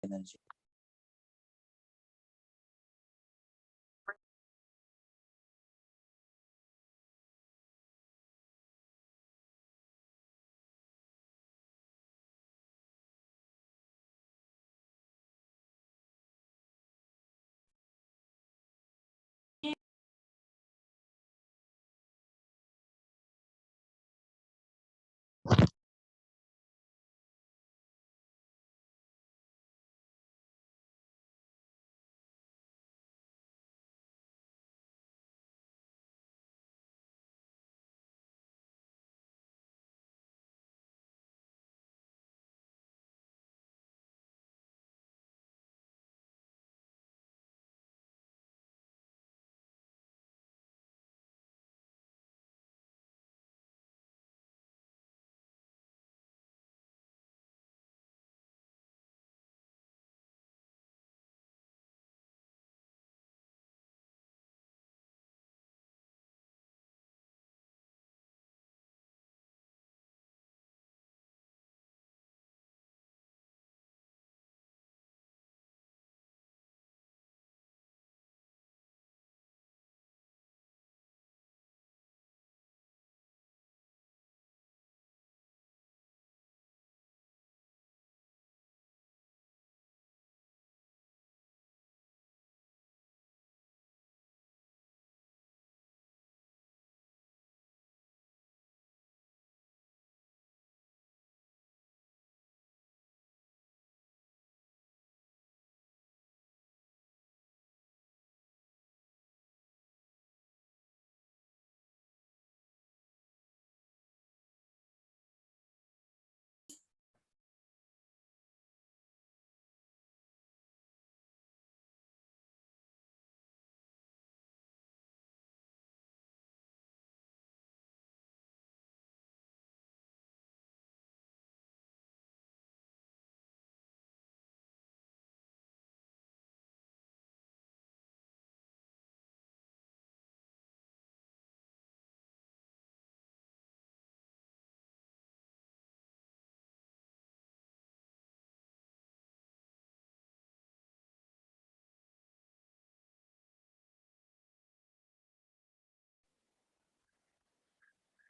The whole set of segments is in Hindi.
एनर्जी।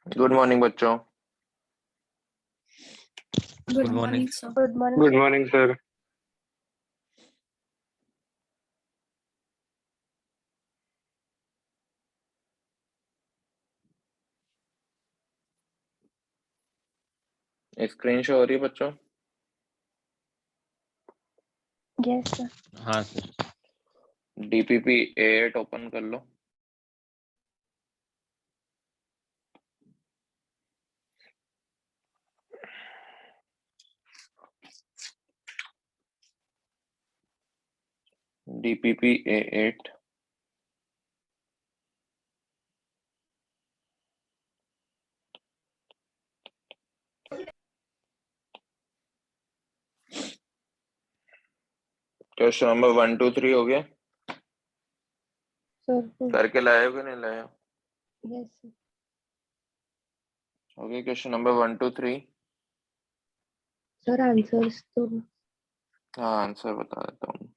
गुड मॉर्निंग बच्चों। Good morning sir. Good morning. Good morning sir. Screen show हो रही है बच्चों? Yes sir. हाँ सर। DPP A8 ओपन कर लो। DPP A8 क्वेश्चन नंबर 1 2 3 हो गया? सर करके लाए हो कि नहीं लाए हो? Yes sir. हो गया क्वेश्चन नंबर 1 2 3? सर आंसर्स तो हाँ आंसर बता देता हूँ।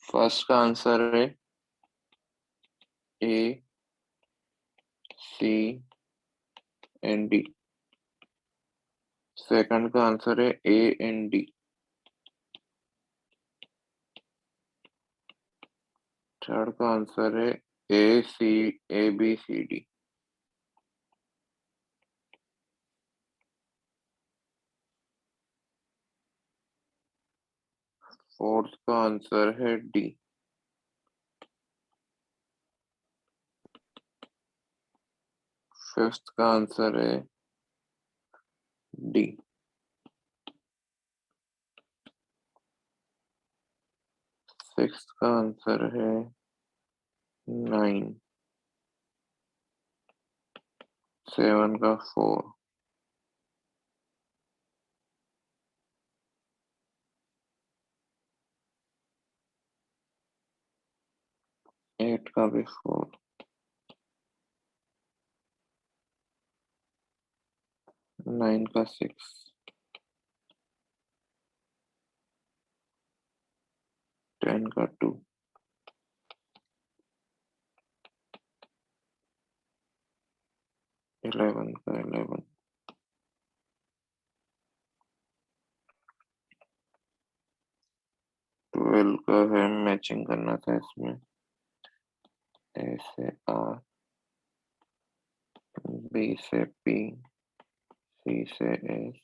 फर्स्ट का आंसर है A C and D। Second का आंसर है A and D। थर्ड का आंसर है A B C D। Fourth का आंसर है D। फिफ्थ का आंसर है D। सिक्स्थ का आंसर है 9। सेवन का 4। एट का भी 4। 9 का 6। 10 का 2, 11 का 11, 12 का है, मैचिंग करना था इसमें, ए से आर, बी से पी, सी से एस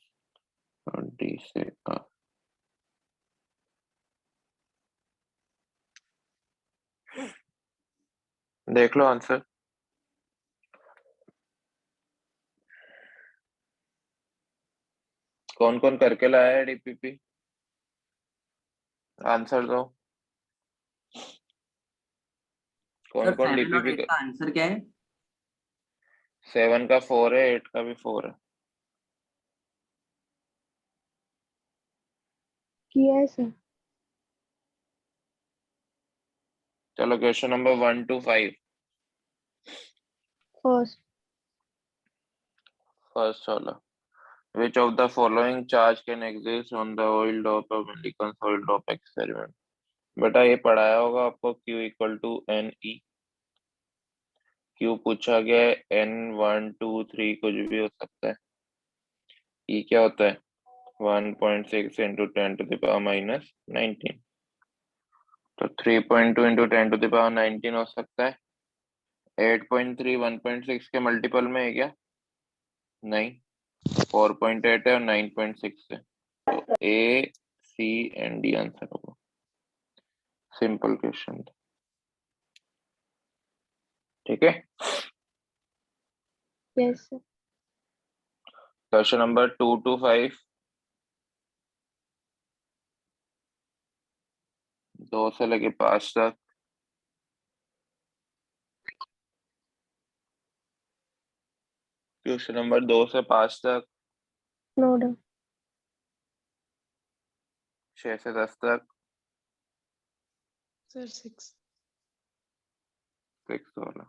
और डी से आर। देख लो आंसर। कौन कौन करके लाया है डीपीपी? आंसर दो। कौन सर कौन 7 और डीपीपी 8 का आंसर क्या है? 7 का 4 है, 8 का भी 4 है। किया है सर। चलो question number 1 to 5। First. First वाला, which of the following charge can exist on the oil dop of Millikan's oil dop experiment? बेटा ये पढ़ाया होगा आपको, Q equal to N E. Q पूछा गया है, N 1 2 3 कुछ भी हो सकता है। E क्या होता है? 1.6 इंटू 10⁻⁻19। तो 3.2 इंटू 10⁻19 हो सकता है। 8.3 1.6 के मल्टीपल में है क्या? नहीं, 4.8 है और 9.6 है। तो ए सी एंड डी आंसर होगा। सिंपल क्वेश्चन, ठीक है। Yes sir. Question number 2 to 5, 2 से लेके 5 तक। क्वेश्चन नंबर 2 से 5 तक, नो डाउट। 6 से 10 तक, Sir, 6. 6 वाला।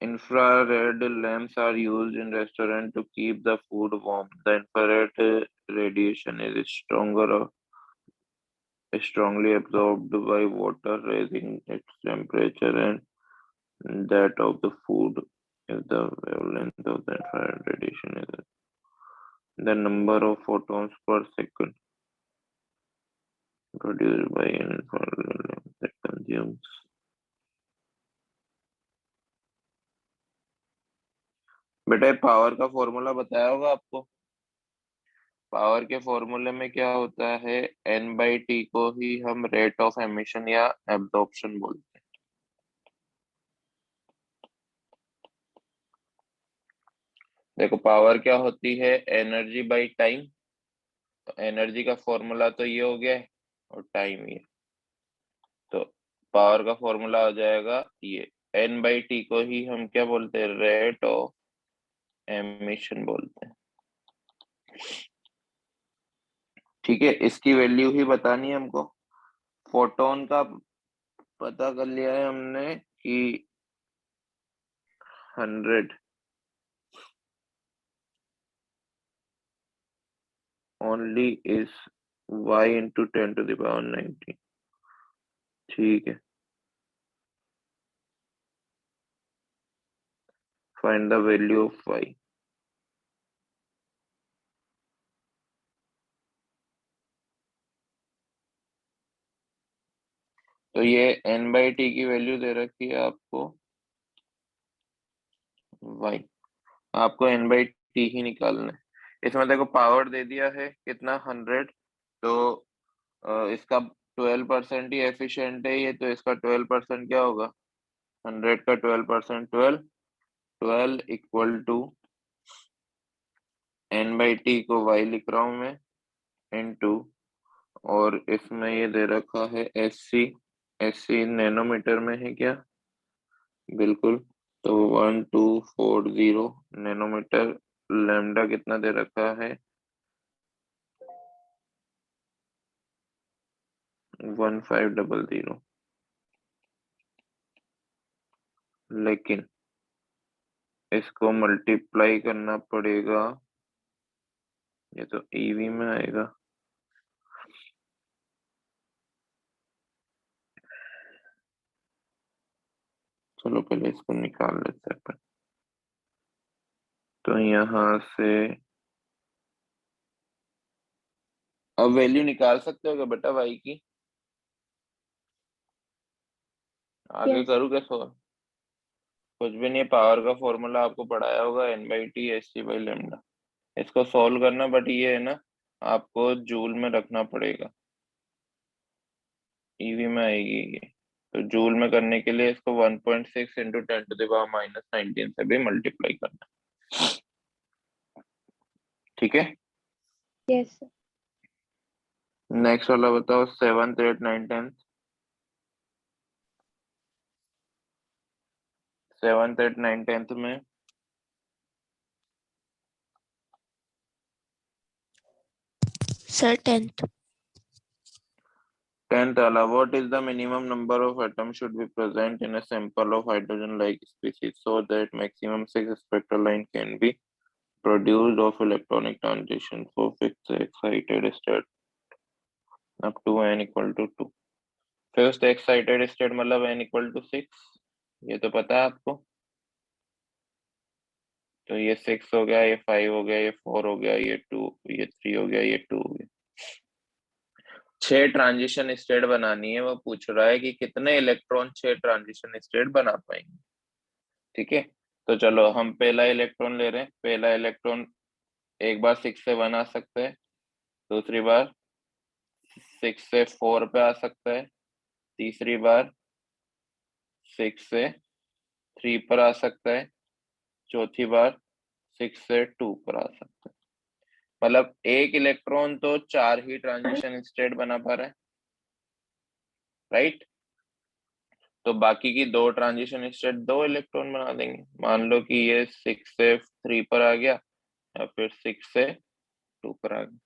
Infrared lamps are used in restaurant to keep the food warm. The infrared radiation is strongly absorbed by water, raising its temperature and that of the food. If the wavelength of the infrared radiation is the number of photons per second produced by an infrared lamp that consumes. बेटा पावर का फॉर्मूला बताया होगा आपको। पावर के फॉर्मूले में क्या होता है, एन बाई टी को ही हम रेट ऑफ एमिशन या एब्जॉर्प्शन बोलते हैं। देखो पावर क्या होती है, एनर्जी बाई टाइम। तो एनर्जी का फॉर्मूला तो ये हो गया है और टाइम ये, तो पावर का फॉर्मूला हो जाएगा ये। एन बाई टी को ही हम क्या बोलते हैं, रेट ऑफ एमिशन बोलते हैं। ठीक है, इसकी वैल्यू ही बतानी है हमको। फोटोन का पता कर लिया है हमने कि 100 only is y into 10⁻⁹। ठीक है, find the value of y। तो ये n बाई टी की वैल्यू दे रखी है आपको y, आपको n बाई टी ही निकालना है। इसमें देखो पावर दे दिया है कितना, 100। तो इसका 12% ही एफिशिएंट है ये, तो इसका 12% क्या होगा, 100 का 12%, 12 equal to n by T को y लिख रहा हूं मैं, इनटू, और इसमें ये दे रखा है एससी। एससी नैनोमीटर में है क्या? बिल्कुल। तो 1240 नैनोमीटर। लैम्डा कितना दे रखा है, 1500। लेकिन इसको मल्टीप्लाई करना पड़ेगा, ये तो ईवी में आएगा, चलो पहले इसको निकाल लेते हैं अपन। तो यहाँ से अब वैल्यू निकाल सकते हो क्या बेटा y की? आगे Yes. करूँ क्या सो? कुछ भी नहीं, पावर का फॉर्मूला आपको पढ़ाया होगा, n/t/c/λ। इसको सॉल्व करना, बट ये है ना, आपको जूल में रखना पड़ेगा, ईवी में आएगी ये। तो जूल में करने के लिए इसको 1.6 इंटू 10⁻⁻19 से भी मल्टीप्लाई करना, ठीक है। Yes, sir. नेक्स्ट वाला बताओ, 7th 8th 9th 10th। 7th 8th 9th 10th में Sir, 10th. 10th वाला, what is the minimum number of atoms should be present in a sample of hydrogen like species so that maximum 6 spectral line can be produced of electronic transition for fixed excited state up to n equal to 2। First excited state मतलब n इक्वल टू 6, ये तो पता है आपको। तो ये 6 हो गया, ये 5 हो गया, ये 4 हो गया, ये 2, ये 3 हो गया, ये 2 हो गया। 6 ट्रांजिशन स्टेट बनानी है, वो पूछ रहा है कि कितने इलेक्ट्रॉन 6 ट्रांजिशन स्टेट बना पाएंगे, ठीक है। तो चलो हम पहला इलेक्ट्रॉन ले रहे हैं। पहला इलेक्ट्रॉन एक बार 6 से 1 आ सकता है, दूसरी बार 6 से 4 पे आ सकता है, तीसरी बार 6 से 3 पर आ सकता है, चौथी बार 6 से 2 पर आ सकता है। मतलब एक इलेक्ट्रॉन तो 4 ही ट्रांजिशन स्टेट बना पा रहा है, राइट। तो बाकी की 2 ट्रांजिशन स्टेट 2 इलेक्ट्रॉन बना देंगे। मान लो कि ये 6 से 3 पर आ गया या फिर 6 से 2 पर आ गया।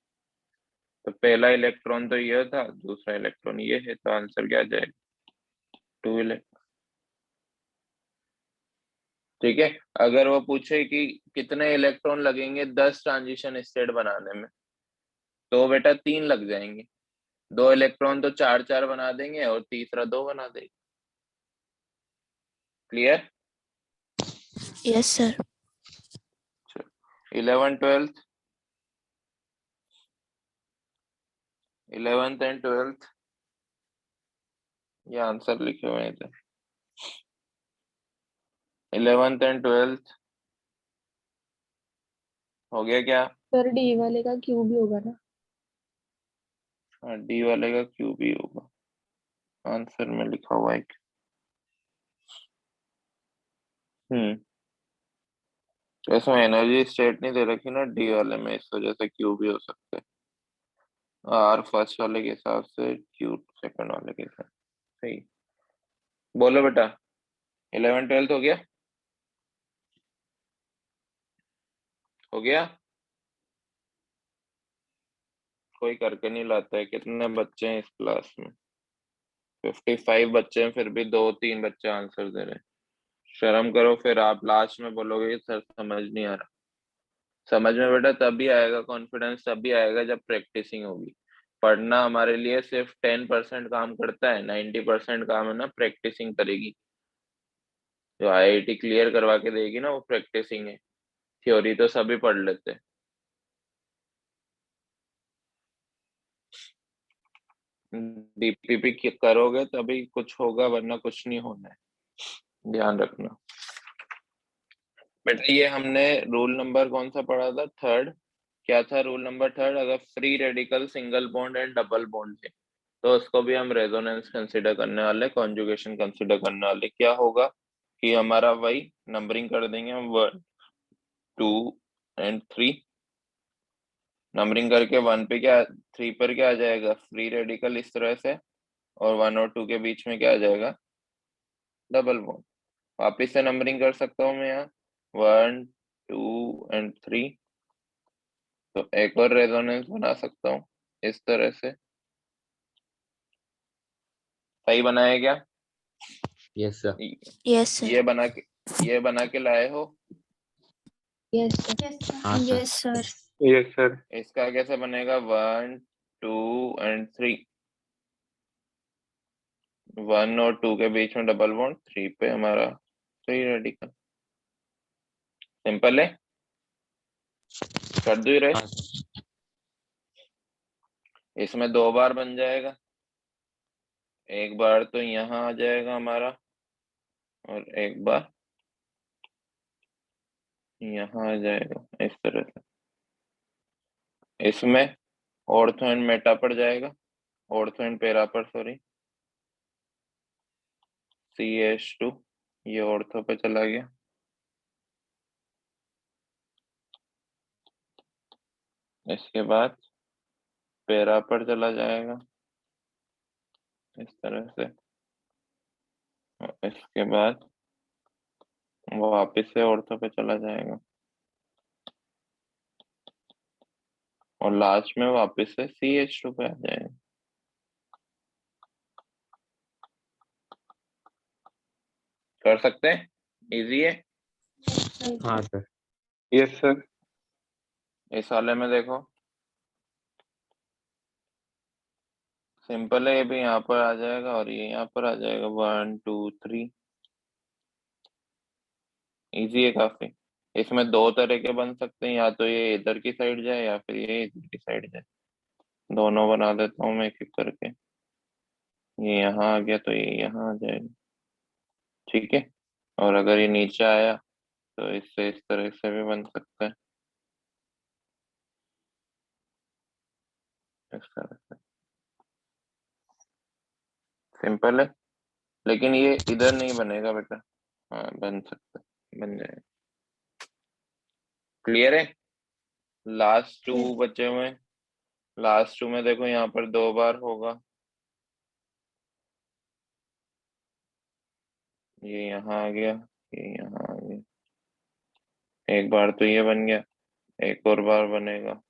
तो पहला इलेक्ट्रॉन तो ये था, दूसरा इलेक्ट्रॉन ये है, तो आंसर क्या आ जाएगा? 2 इलेक्ट्रॉन, ठीक है। अगर वो पूछे कि कितने इलेक्ट्रॉन लगेंगे 10 ट्रांजिशन स्टेट बनाने में, तो बेटा 3 लग जाएंगे। 2 इलेक्ट्रॉन तो 4 4 बना देंगे और तीसरा 2 बना देंगे। Clear? Yes, sir. 11th 12th 11th and 12th, ये आंसर लिखे हुए थे। 11th एंड 12th हो गया क्या? सर डी वाले का क्यूब ही होगा ना? हाँ, डी वाले का क्यूब ही होगा, आंसर में लिखा हुआ है। ऐसा एनर्जी स्टेट नहीं दे रखी ना डी वाले में, इस वजह से क्यूब भी हो सकते हैं। आर फर्स्ट वाले के हिसाब से, क्यू सेकंड वाले के हिसाब से। सही बोलो बेटा। 11 12th हो गया? हो गया? कोई करके नहीं लाता है। कितने बच्चे हैं इस क्लास में? 55 बच्चे हैं, फिर भी 2 3 बच्चे आंसर दे रहे हैं। शर्म करो, फिर आप लास्ट में बोलोगे कि सर समझ नहीं आ रहा। समझ में बेटा तभी आएगा, कॉन्फिडेंस तभी आएगा जब प्रैक्टिसिंग होगी। पढ़ना हमारे लिए सिर्फ 10% काम करता है, 90% काम है ना प्रैक्टिसिंग करेगी। जो आईआईटी क्लियर करवा के देगी ना, वो प्रैक्टिसिंग है। थ्योरी तो सभी पढ़ लेते हैं। डीपीपी करोगे तभी कुछ होगा, वरना कुछ नहीं होना है, ध्यान रखना बेटा। ये हमने रूल नंबर कौन सा पढ़ा था? थर्ड। क्या था रूल नंबर थर्ड? अगर free radical single bond and double bond है, तो उसको भी हम रेजोनेंस कंसिडर करने वाले, कॉन्जुगेशन कंसिडर करने वाले। क्या होगा कि हमारा वही नंबरिंग कर देंगे हम, 1 2 एंड 3। नंबरिंग करके 1 पे क्या, 3 पर क्या आ जाएगा? फ्री रेडिकल इस तरह से, और 1 और 2 के बीच में क्या आ जाएगा? Double bond. वापिस से नंबरिंग कर सकता हूँ मैं यहाँ, 1 2 एंड 3। तो एक और रेजोनेंस बना सकता हूँ इस तरह से। सही बनाया क्या? Yes sir. Yes, sir. ये बना के लाए हो? Yes sir. हाँ sir. Yes, sir. Yes sir. इसका कैसे बनेगा? 1 2 एंड 3। 1 और 2 के बीच में डबल बॉन्ड, 3 पे हमारा फ्री रेडिकल। सिंपल है, कर दो ही रहे। हाँ इसमें 2 बार बन जाएगा, एक बार तो यहाँ आ जाएगा हमारा और एक बार यहाँ आ जाएगा इस तरह से। इसमें ऑर्थो एंड मेटा पर जाएगा, ऑर्थो एंड पेरा पर, सॉरी, CH2 ये ऑर्थो पे चला गया। इसके बाद पेरा पर चला जाएगा इस तरह से, और इसके बाद वो वापस से ऑर्थो पे चला जाएगा और लास्ट में वापस से CH2 पे आ जाएगा। कर सकते हैं, इजी है। हाँ सर। Yes sir. इस वाले में देखो सिंपल है, ये भी यहाँ पर आ जाएगा और ये यहाँ पर आ जाएगा, 1 2 3। इजी है काफी। इसमें 2 तरह के बन सकते हैं, या तो ये इधर की साइड जाए या फिर ये इधर की साइड जाए। दोनों बना देता हूँ मैं एक एक करके। ये यहाँ आ गया तो ये यहाँ आ जाएगा, ठीक है। और अगर ये नीचे आया तो इससे इस तरह से भी बन सकता है, इस तरह से। सिंपल है, लेकिन ये इधर नहीं बनेगा बेटा। हाँ बन सकता है, बन जाएगा। क्लियर है। लास्ट 2 बचे हुए हैं। लास्ट 2 में देखो यहाँ पर 2 बार होगा, ये यहाँ आ गया, ये यहाँ आ गया। एक बार तो ये बन गया, एक और बार बनेगा।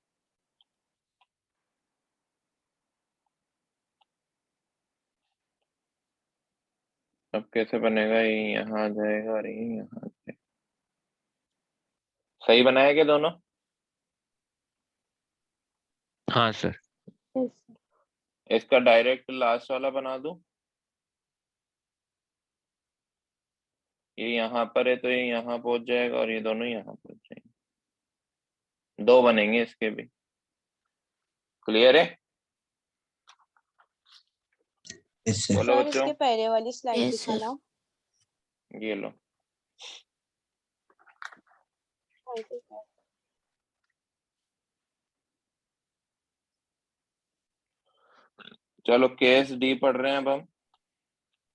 अब कैसे बनेगा, ये यहाँ आ जाएगा और ये यहाँ आ जाएगा। सही बनाया क्या दोनों? हाँ सर। Yes sir. इसका डायरेक्ट लास्ट वाला बना दूं? ये यहाँ पर है तो ये यहाँ पहुंच जाएगा और ये दोनों यहाँ पहुंच जाएंगे। 2 बनेंगे इसके भी। क्लियर है? इससे बोलो सर बच्चों। इसके पहले वाली स्लाइड Yes, sir. दिखाना। ये लो। Thank you sir. चलो केस डी पढ़ रहे हैं अब हम।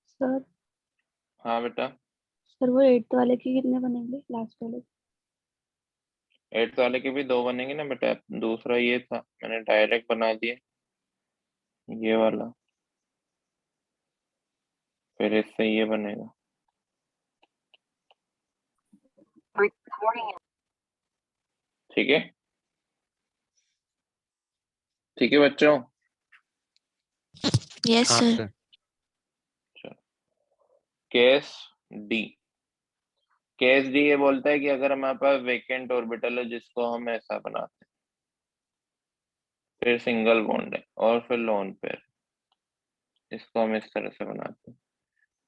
सर हाँ बेटा। सर वो 8th वाले के कितने बनेंगे, लास्ट वाले? 8th वाले के भी 2 बनेंगे ना बेटा। दूसरा ये था, मैंने डायरेक्ट बना दिया ये वाला, फिर इससे ये बनेगा। ठीक है, ठीक है बच्चों। Yes, हाँ sir. Sir. Case D. Case D ये बोलता है कि अगर हमारे पास वेकेंट ऑर्बिटल है जिसको हम ऐसा बनाते हैं, फिर सिंगल बॉन्ड है और फिर लोन पेयर, इसको हम इस तरह से बनाते हैं।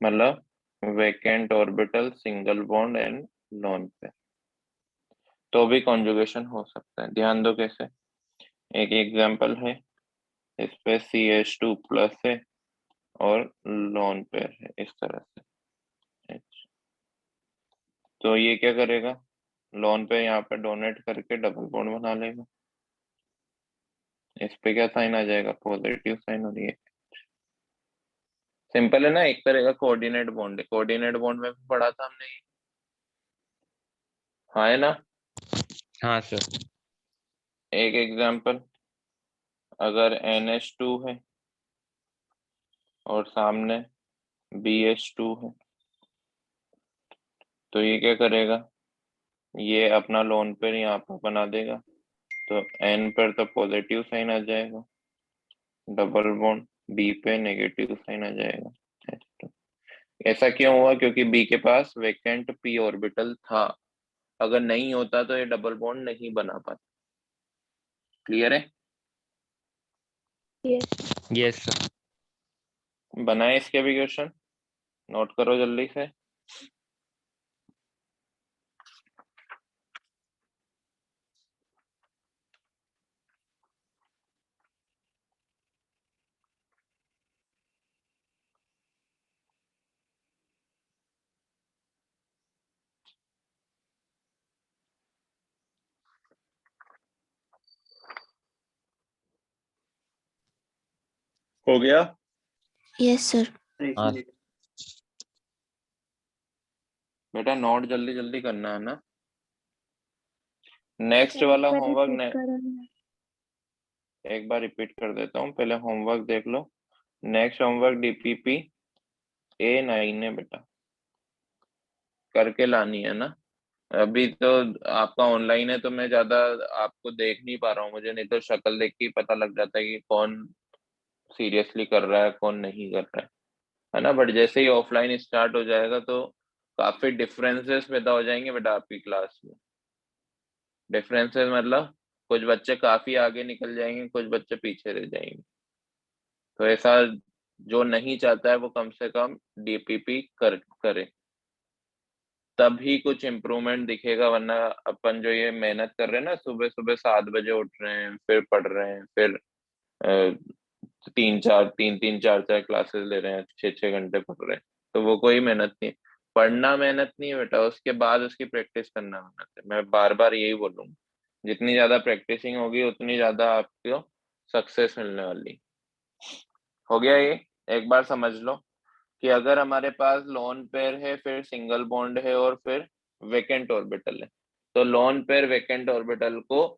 मतलब vacant orbital, single bond and lone pair, तो भी कॉन्जुगेशन हो सकता है। ध्यान दो कैसे। एक एग्जांपल है, इस पे CH2 प्लस है और लोन पेयर है इस तरह से। तो ये क्या करेगा, लोन पे यहाँ पे डोनेट करके डबल बॉन्ड बना लेगा। इस पे क्या साइन आ जाएगा, पॉजिटिव साइन। और ये सिंपल है ना, एक तरह का कोऑर्डिनेट बॉन्ड है। कोऑर्डिनेट बॉन्ड में भी पढ़ा था हमने ये, हाँ है ना। हाँ सर। एक एग्जांपल, अगर NH2 है और सामने BH2 है, तो ये क्या करेगा, ये अपना लोन पेयर यहाँ पर बना देगा, तो N पर तो पॉजिटिव साइन आ जाएगा, डबल बॉन्ड B पे नेगेटिव साइन आ जाएगा। ऐसा क्यों हुआ, क्योंकि B के पास वेकेंट p ऑर्बिटल था। अगर नहीं होता तो ये डबल बॉन्ड नहीं बना पाता। क्लियर है? Yes yes sir. बनाए इसके भी क्वेश्चन, नोट करो जल्दी से। हो गया? Yes sir. हाँ बेटा नोट जल्दी जल्दी करना है ना। नेक्स्ट वाला होमवर्क एक बार रिपीट कर देता हूँ, पहले होमवर्क देख लो। नेक्स्ट होमवर्क डीपीपी A9 है बेटा, करके लानी है ना। अभी तो आपका ऑनलाइन है तो मैं ज्यादा आपको देख नहीं पा रहा हूँ, मुझे नहीं तो शक्ल देख के ही पता लग जाता है कि कौन सीरियसली कर रहा है कौन नहीं कर रहा है ना। बट जैसे ही ऑफलाइन स्टार्ट हो जाएगा तो काफी डिफरेंसेस पैदा हो जाएंगे बेटा आपकी क्लास में। डिफरेंसेस मतलब कुछ बच्चे काफी आगे निकल जाएंगे, कुछ बच्चे पीछे रह जाएंगे। तो ऐसा जो नहीं चाहता है वो कम से कम डीपीपी करे, तभी कुछ इम्प्रूवमेंट दिखेगा। वरना अपन जो ये मेहनत कर रहे हैं ना, सुबह सुबह 7 बजे उठ रहे हैं, फिर पढ़ रहे हैं, फिर तीन तीन चार चार क्लासेस ले रहे हैं, 6 6 घंटे पढ़ रहे हैं, तो वो कोई मेहनत नहीं है। पढ़ना मेहनत नहीं है बेटा, उसके बाद उसकी प्रैक्टिस करना मेहनत है। मैं बार बार यही बोलूंगा, जितनी ज्यादा प्रैक्टिसिंग होगी उतनी ज्यादा आपको सक्सेस मिलने वाली। हो गया ये? एक बार समझ लो कि अगर हमारे पास लोन पेयर है, फिर सिंगल बॉन्ड है और फिर वेकेंट ऑर्बिटल है, तो लोन पेयर वेकेंट ऑर्बिटल को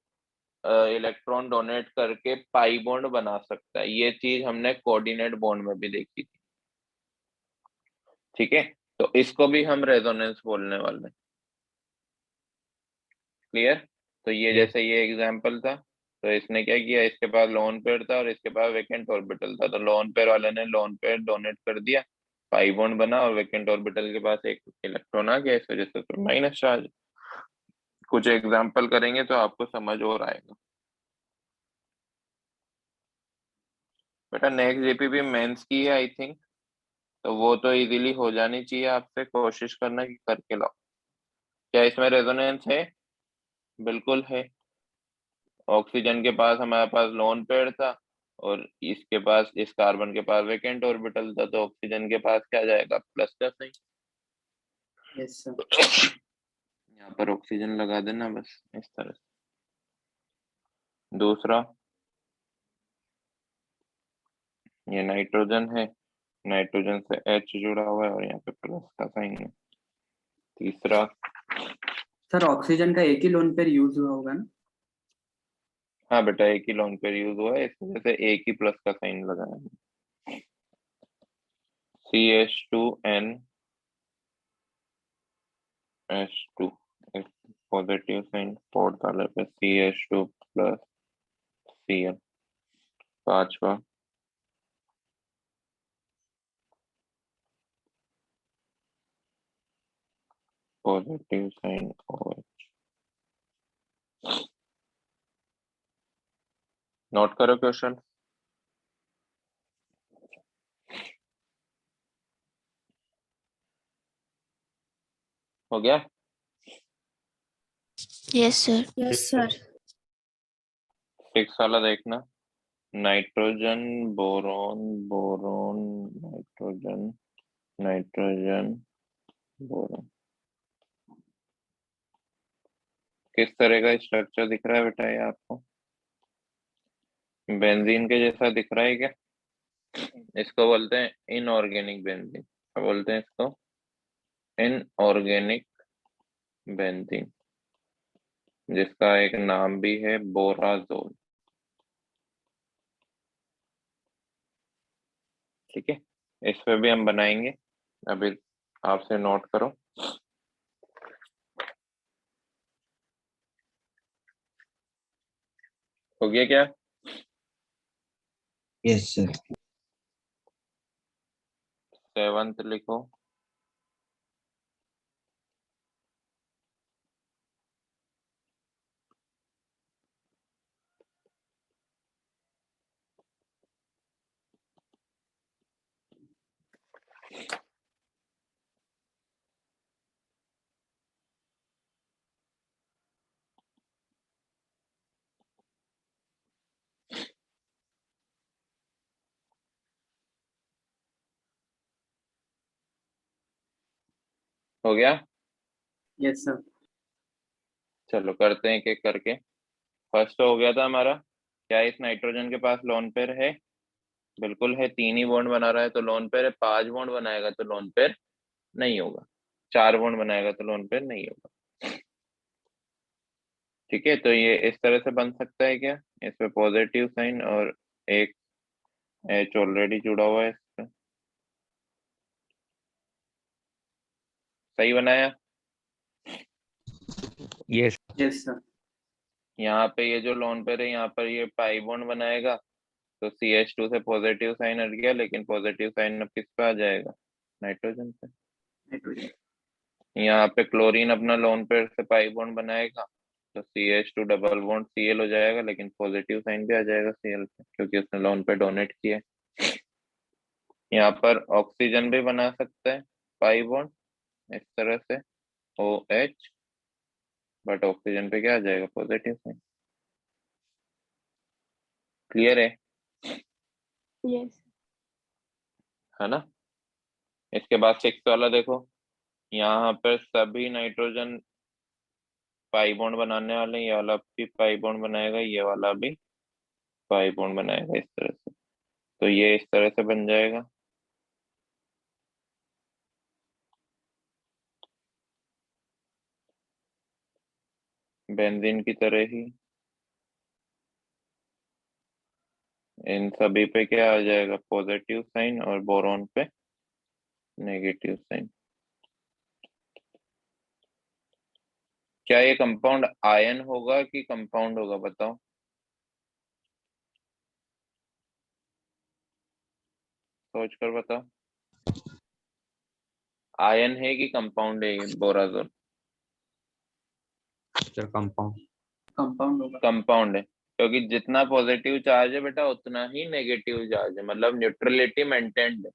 इलेक्ट्रॉन डोनेट करके पाई बॉन्ड बना सकता है। ये चीज हमने कोऑर्डिनेट बॉन्ड में भी देखी थी, ठीक है। तो इसको भी हम रेजोनेंस बोलने वाले हैं। क्लियर? तो ये जैसे ये एग्जांपल था, तो इसने क्या किया, इसके पास लोन पेयर था और इसके पास वेकेंट ऑर्बिटल था, तो लोन पेयर वाले ने लोन पेयर डोनेट कर दिया, पाई बॉन्ड बना, और वेकेंट ऑर्बिटल के पास एक इलेक्ट्रॉन आ गया, इस वजह से तो माइनस चार्ज। कुछ एग्जांपल करेंगे तो आपको समझ और आएगा बेटा। नेक्स्ट जीपीपी मेंस की है आई थिंक, तो वो तो इजीली हो जानी चाहिए, आपसे कोशिश करना कि करके लाओ। क्या इसमें रेजोनेंस है? बिल्कुल है। ऑक्सीजन के पास हमारे पास लोन पेयर था और इसके पास, इस कार्बन के पास वेकेंट ऑर्बिटल था, तो ऑक्सीजन के पास क्या जाएगा, प्लस का साइन। Yes sir. यहाँ पर ऑक्सीजन लगा देना बस इस तरह से। दूसरा, ये नाइट्रोजन है, नाइट्रोजन से H जुड़ा हुआ है और यहाँ पे प्लस का साइन है। तीसरा, सर ऑक्सीजन का एक ही लोन पेयर यूज हुआ होगा ना? हाँ बेटा एक ही लोन पेयर यूज हुआ है, इस वजह से एक ही प्लस का साइन लगाया है। CH2N H2 positive sign, fourth वाले पे CH2 प्लस Cl। पांचवा, पॉजिटिव साइन OH। नोट करो क्वेश्चन। हो गया? Yes sir. Yes sir. 6 वाला देखना, nitrogen boron boron nitrogen nitrogen boron. किस तरह का स्ट्रक्चर दिख रहा है बेटा ये आपको? बेंजीन के जैसा दिख रहा है क्या? इसको बोलते हैं इनऑर्गेनिक बेंजीन। क्या बोलते हैं इसको? इनऑर्गेनिक बेंजीन, जिसका एक नाम भी है बोराजोल। ठीक है, इस पे भी हम बनाएंगे, अभी आपसे नोट करो। हो गया क्या? Yes sir. 7th लिखो। हो गया? Yes sir. चलो करते हैं एक एक करके। फर्स्ट हो गया था हमारा, क्या इस नाइट्रोजन के पास लोन पेयर है? बिल्कुल है, 3 ही बॉन्ड बना रहा है तो लोन पेयर है, 5 बॉन्ड बनाएगा तो लोन पेयर नहीं होगा, 4 बॉन्ड बनाएगा तो लोन पेयर नहीं होगा। ठीक है, तो ये इस तरह से बन सकता है क्या, इसमें पॉजिटिव साइन और एक एच ऑलरेडी जुड़ा हुआ है इस पे। सही बनाया? Yes yes sir. यहाँ पे ये जो लोन पेयर है यहाँ पर ये पाई बॉन्ड बनाएगा तो CH2 से पॉजिटिव साइन हट गया, लेकिन पॉजिटिव साइन अब किस पे आ जाएगा, नाइट्रोजन पे। नाइट्रोजन। यहाँ पे क्लोरीन अपना लोन पेयर से पाई बॉन्ड बनाएगा तो CH2 डबल बॉन्ड Cl हो जाएगा, लेकिन पॉजिटिव साइन भी आ जाएगा Cl पे क्योंकि उसने लोन पे डोनेट किया है। यहाँ पर ऑक्सीजन भी बना सकता है पाई बॉन्ड इस तरह से OH, बट ऑक्सीजन पे क्या आ जाएगा, पॉजिटिव साइन। क्लियर यस है ना? इसके बाद 6 वाला देखो, यहाँ पर सभी नाइट्रोजन पाई बॉन्ड बनाने वाले हैं, ये वाला भी पाई बॉन्ड बनाएगा, ये वाला भी पाई बॉन्ड बनाएगा इस तरह से, तो ये इस तरह से बन जाएगा। बेंजीन की तरह ही इन सभी पे क्या आ जाएगा, पॉजिटिव साइन, और बोरॉन पे नेगेटिव साइन। क्या ये कंपाउंड आयन होगा कि कंपाउंड होगा, बताओ? सोच कर बताओ, आयन है कि कंपाउंड है ये बोराजोन? Sir compound. कंपाउंड होगा। कंपाउंड है, क्योंकि जितना पॉजिटिव चार्ज है बेटा उतना ही नेगेटिव चार्ज है, मतलब न्यूट्रलिटी मेंटेन्ड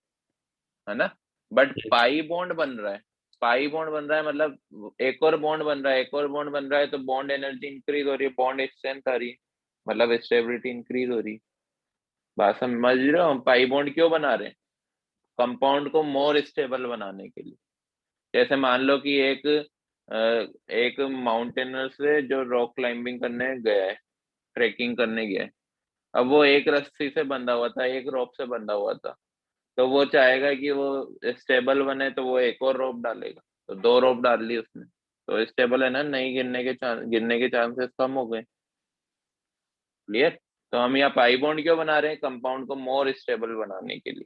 है ना। बट पाई बॉन्ड बन रहा है, पाई बॉन्ड बन रहा है मतलब एक और बॉन्ड बन रहा है, एक और बॉन्ड बन रहा है तो बॉन्ड एनर्जी इंक्रीज हो रही है, बॉन्ड स्ट्रेंथ आ रही है, मतलब स्टेबिलिटी इंक्रीज हो रही है। बात समझ रहे हो? हम पाई बॉन्ड क्यों बना रहे हैं, कंपाउंड को मोर स्टेबल बनाने के लिए। जैसे मान लो कि एक माउंटेनर से जो रॉक क्लाइंबिंग करने गया है, ट्रेकिंग करने गया है, अब वो एक रस्सी से बंधा हुआ था, एक रोप से बंधा हुआ था, तो वो चाहेगा कि वो स्टेबल बने तो वो एक और रोप डालेगा, तो 2 रोप डाल ली उसने, तो स्टेबल है ना, नहीं गिरने के चांसेस कम हो गए। क्लियर? तो हम यहाँ पाई बॉन्ड क्यों बना रहे हैं, कंपाउंड को मोर स्टेबल बनाने के लिए।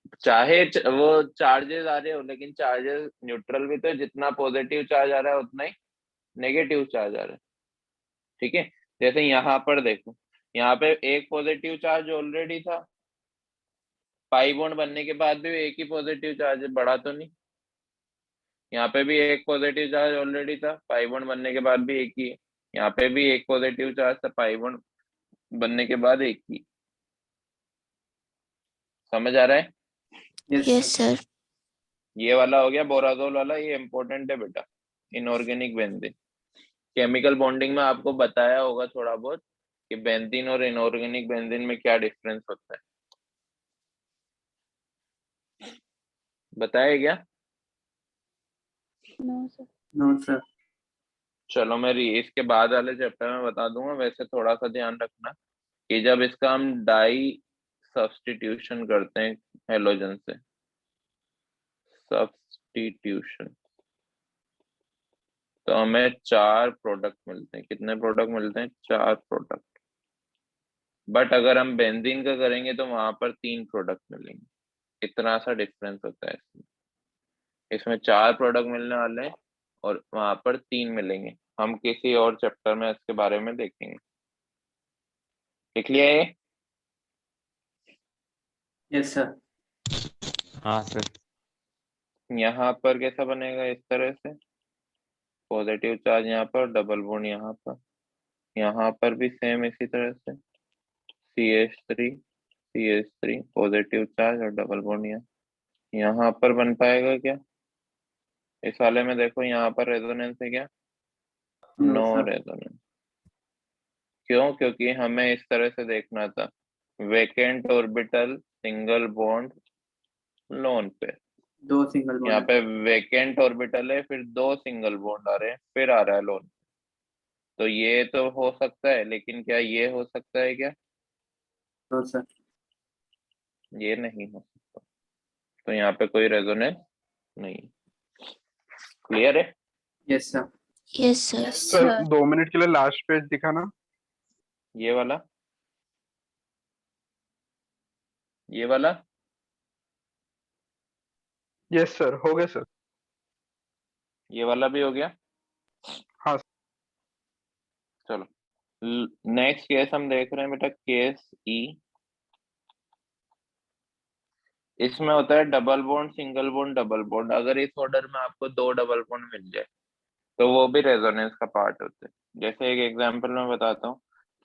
वो चार्जेस आ रहे हो, लेकिन चार्जेस न्यूट्रल भी तो है, जितना पॉजिटिव चार्ज आ रहा है उतना ही नेगेटिव चार्ज आ रहा है। ठीक है, जैसे यहाँ पर देखो, यहाँ पे एक पॉजिटिव चार्ज ऑलरेडी था, पाई बॉन्ड बनने के बाद भी एक ही पॉजिटिव चार्ज है, बढ़ा तो नहीं। यहाँ पे भी एक पॉजिटिव चार्ज ऑलरेडी था, पाई बॉन्ड बनने के बाद भी एक ही है। यहाँ पे भी एक पॉजिटिव चार्ज था, पाई बॉन्ड बनने के बाद एक ही। समझ आ रहा है? Yes sir. ये वाला हो गया बोराजोल वाला, ये इंपॉर्टेंट है बेटा, इनऑर्गेनिक बेंजीन। केमिकल बॉन्डिंग में आपको बताया होगा थोड़ा बहुत कि बेंजीन और इनऑर्गेनिक बेंजीन में क्या डिफरेंस होता है, बताया क्या? No sir. No sir. चलो मैं इसके बाद वाले चैप्टर में बता दूंगा। वैसे थोड़ा सा ध्यान रखना कि जब इसका हम डाई सब्स्टिट्यूशन करते हैं हेलोजन से, सब्स्टिट्यूशन, तो हमें 4 प्रोडक्ट मिलते हैं। कितने प्रोडक्ट मिलते हैं? 4 प्रोडक्ट। बट अगर हम बेंजीन का करेंगे तो वहां पर 3 प्रोडक्ट मिलेंगे। इतना सा डिफरेंस होता है इसमें। इसमें 4 प्रोडक्ट मिलने वाले हैं और वहां पर 3 मिलेंगे। हम किसी और चैप्टर में इसके बारे में देखेंगे। लिख लिया ये? Yes sir. हाँ सर। यहाँ पर कैसा बनेगा, इस तरह से पॉजिटिव चार्ज यहाँ पर, डबल बॉन्ड यहाँ पर भी सेम इसी तरह से CH3 पॉजिटिव चार्ज और डबल बॉन्ड यहाँ पर बन पाएगा क्या? इस वाले में देखो यहाँ पर रेजोनेंस है क्या? No no sir. रेजोनेंस। क्यों? क्योंकि हमें इस तरह से देखना था, vacant orbital single bond lone पे। 2 सिंगल यहाँ बॉन्ड। पे वेकेंट ऑर्बिटल है, फिर 2 सिंगल बॉन्ड आ रहे हैं, फिर आ रहा है लोन। तो ये तो हो सकता है, लेकिन क्या ये हो सकता है क्या? No sir. ये नहीं हो सकता, तो यहाँ पे कोई रेजोनेंस नहीं। क्लियर है? Yes sir. Yes, sir. Sir 2 minute के लिए लास्ट पेज दिखाना। ये वाला, ये वाला। यस सर, हो गया सर। ये वाला भी हो गया। हाँ। चलो नेक्स्ट केस हम देख रहे हैं बेटा, केस ई। इसमें होता है double bond, single bond, double bond. अगर इस ऑर्डर में आपको 2 डबल बॉन्ड मिल जाए तो वो भी रेजोनेंस का पार्ट होते हैं। जैसे एक एग्जांपल मैं बताता हूँ,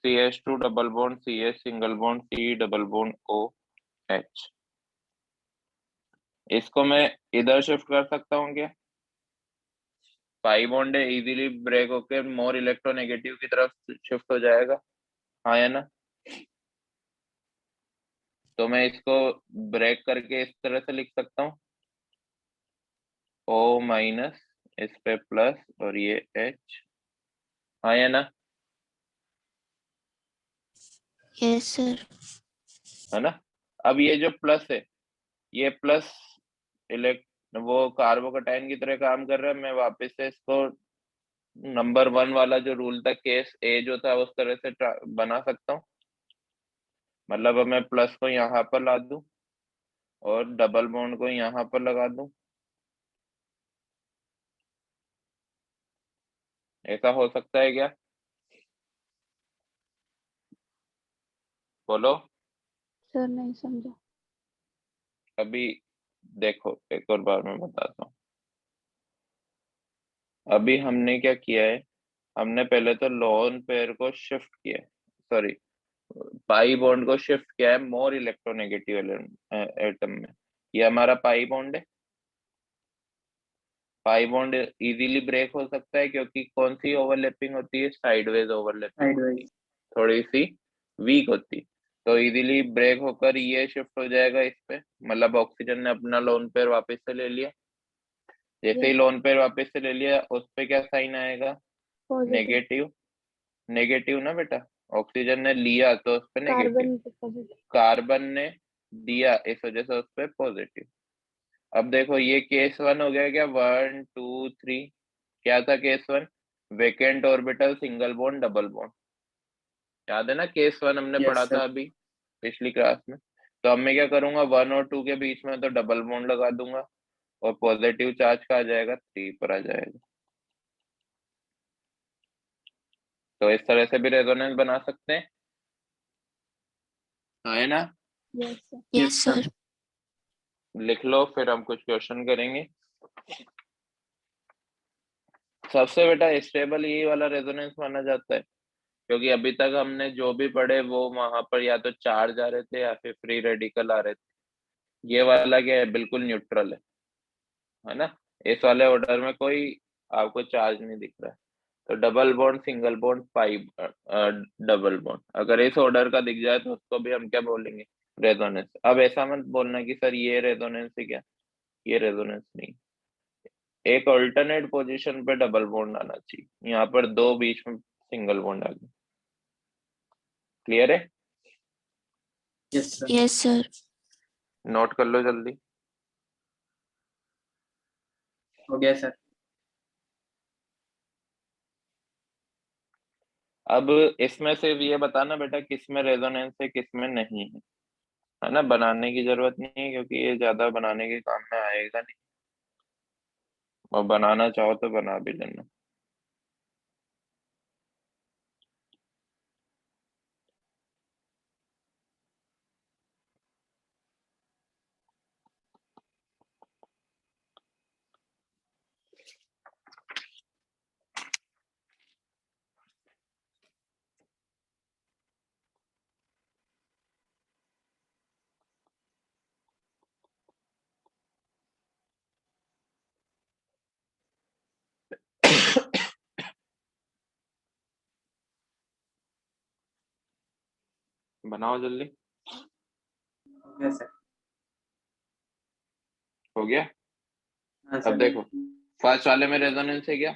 CH2 double bond, CH single bond, C double bond, OH। इसको मैं इधर शिफ्ट कर सकता हूँ क्या? पाई बॉन्ड है, इजीली ब्रेक होकर मोर इलेक्ट्रोनेगेटिव की तरफ शिफ्ट हो जाएगा, हाँ या ना? तो मैं इसको ब्रेक करके इस तरह से लिख सकता हूँ, O माइनस, इस पे प्लस, और ये H, हाँ या ना? Yes, sir. है ना? अब ये जो प्लस है, ये प्लस वो कार्बोकटाइन की तरह काम कर रहा है। मैं वापस से इसको नंबर 1 वाला जो रूल था, केस ए जो था, उस तरह से बना सकता हूँ। मतलब अब मैं प्लस को यहाँ पर ला दूं और डबल बॉन्ड को यहाँ पर लगा दूं, ऐसा हो सकता है क्या? बोलो। सर नहीं समझा। अभी देखो एक और बार मैं बताता हूँ। अभी हमने क्या किया है, हमने पहले तो लोन पेयर को शिफ्ट किया है, सॉरी पाई बॉन्ड को शिफ्ट किया है मोर इलेक्ट्रोनेगेटिव एटम में। ये हमारा पाई बॉन्ड है। पाई बॉन्ड इजीली ब्रेक हो सकता है क्योंकि कौन सी ओवरलैपिंग होती है? साइडवेज ओवरलैपिंग होती है, थोड़ी सी वीक होती। तो इजीली ब्रेक होकर ये शिफ्ट हो जाएगा इस पे, मतलब ऑक्सीजन ने अपना लोन पेयर वापस से ले लिया। जैसे ही लोन पेयर वापस से ले लिया, उस पे क्या साइन आएगा? पॉजिटिव। नेगेटिव। नेगेटिव ना बेटा, ऑक्सीजन ने लिया तो उस पे नेगेटिव, कार्बन पे पॉजिटिव। कार्बन ने दिया, इस वजह से उस पे पॉजिटिव। अब देखो ये केस 1 हो गया क्या? 1 2 3। क्या था case 1? Vacant orbital, single bond, double bond. याद है ना? केस 1 हमने पढ़ा था अभी पिछली क्लास में। तो अब मैं क्या करूंगा, 1 और 2 के बीच में तो डबल बॉन्ड लगा दूंगा और पॉजिटिव चार्ज का आ जाएगा, 3 पर आ जाएगा। तो इस तरह से भी रेजोनेंस बना सकते हैं, है ना? Yes sir. Yes, sir. लिख लो, फिर हम कुछ क्वेश्चन करेंगे। सबसे बेटा स्टेबल यही वाला रेजोनेंस माना जाता है, क्योंकि अभी तक हमने जो भी पढ़े वो वहां पर या तो चार्ज आ रहे थे या फिर फ्री रेडिकल आ रहे थे। ये वाला क्या है? बिल्कुल न्यूट्रल है ना? इस वाले ऑर्डर में कोई आपको चार्ज नहीं दिख रहा है। तो डबल बॉन्ड, सिंगल बॉन्ड, पाई डबल बॉन्ड, अगर इस ऑर्डर का दिख जाए तो उसको भी हम क्या बोलेंगे? रेजोनेंस। अब ऐसा मत बोलना कि सर ये रेजोनेंस है क्या, ये रेजोनेंस नहीं। एक अल्टरनेट पोजीशन पे डबल बॉन्ड आना चाहिए, यहाँ पर 2 बीच में सिंगल बॉन्ड आ गया। क्लियर है? Yes sir. Yes, sir. Note कर लो जल्दी। हो गया सर। अब इसमें सिर्फ ये बताना बेटा किस में रेजोनेंस है, किस में नहीं है ना? बनाने की जरूरत नहीं है क्योंकि ये ज्यादा बनाने के काम में आएगा नहीं, और बनाना चाहो तो बना भी लेना। बनाओ जल्दी। हो गया सर। हो गया? हाँ अब सर। देखो फर्स्ट वाले में रेजोनेंस है क्या?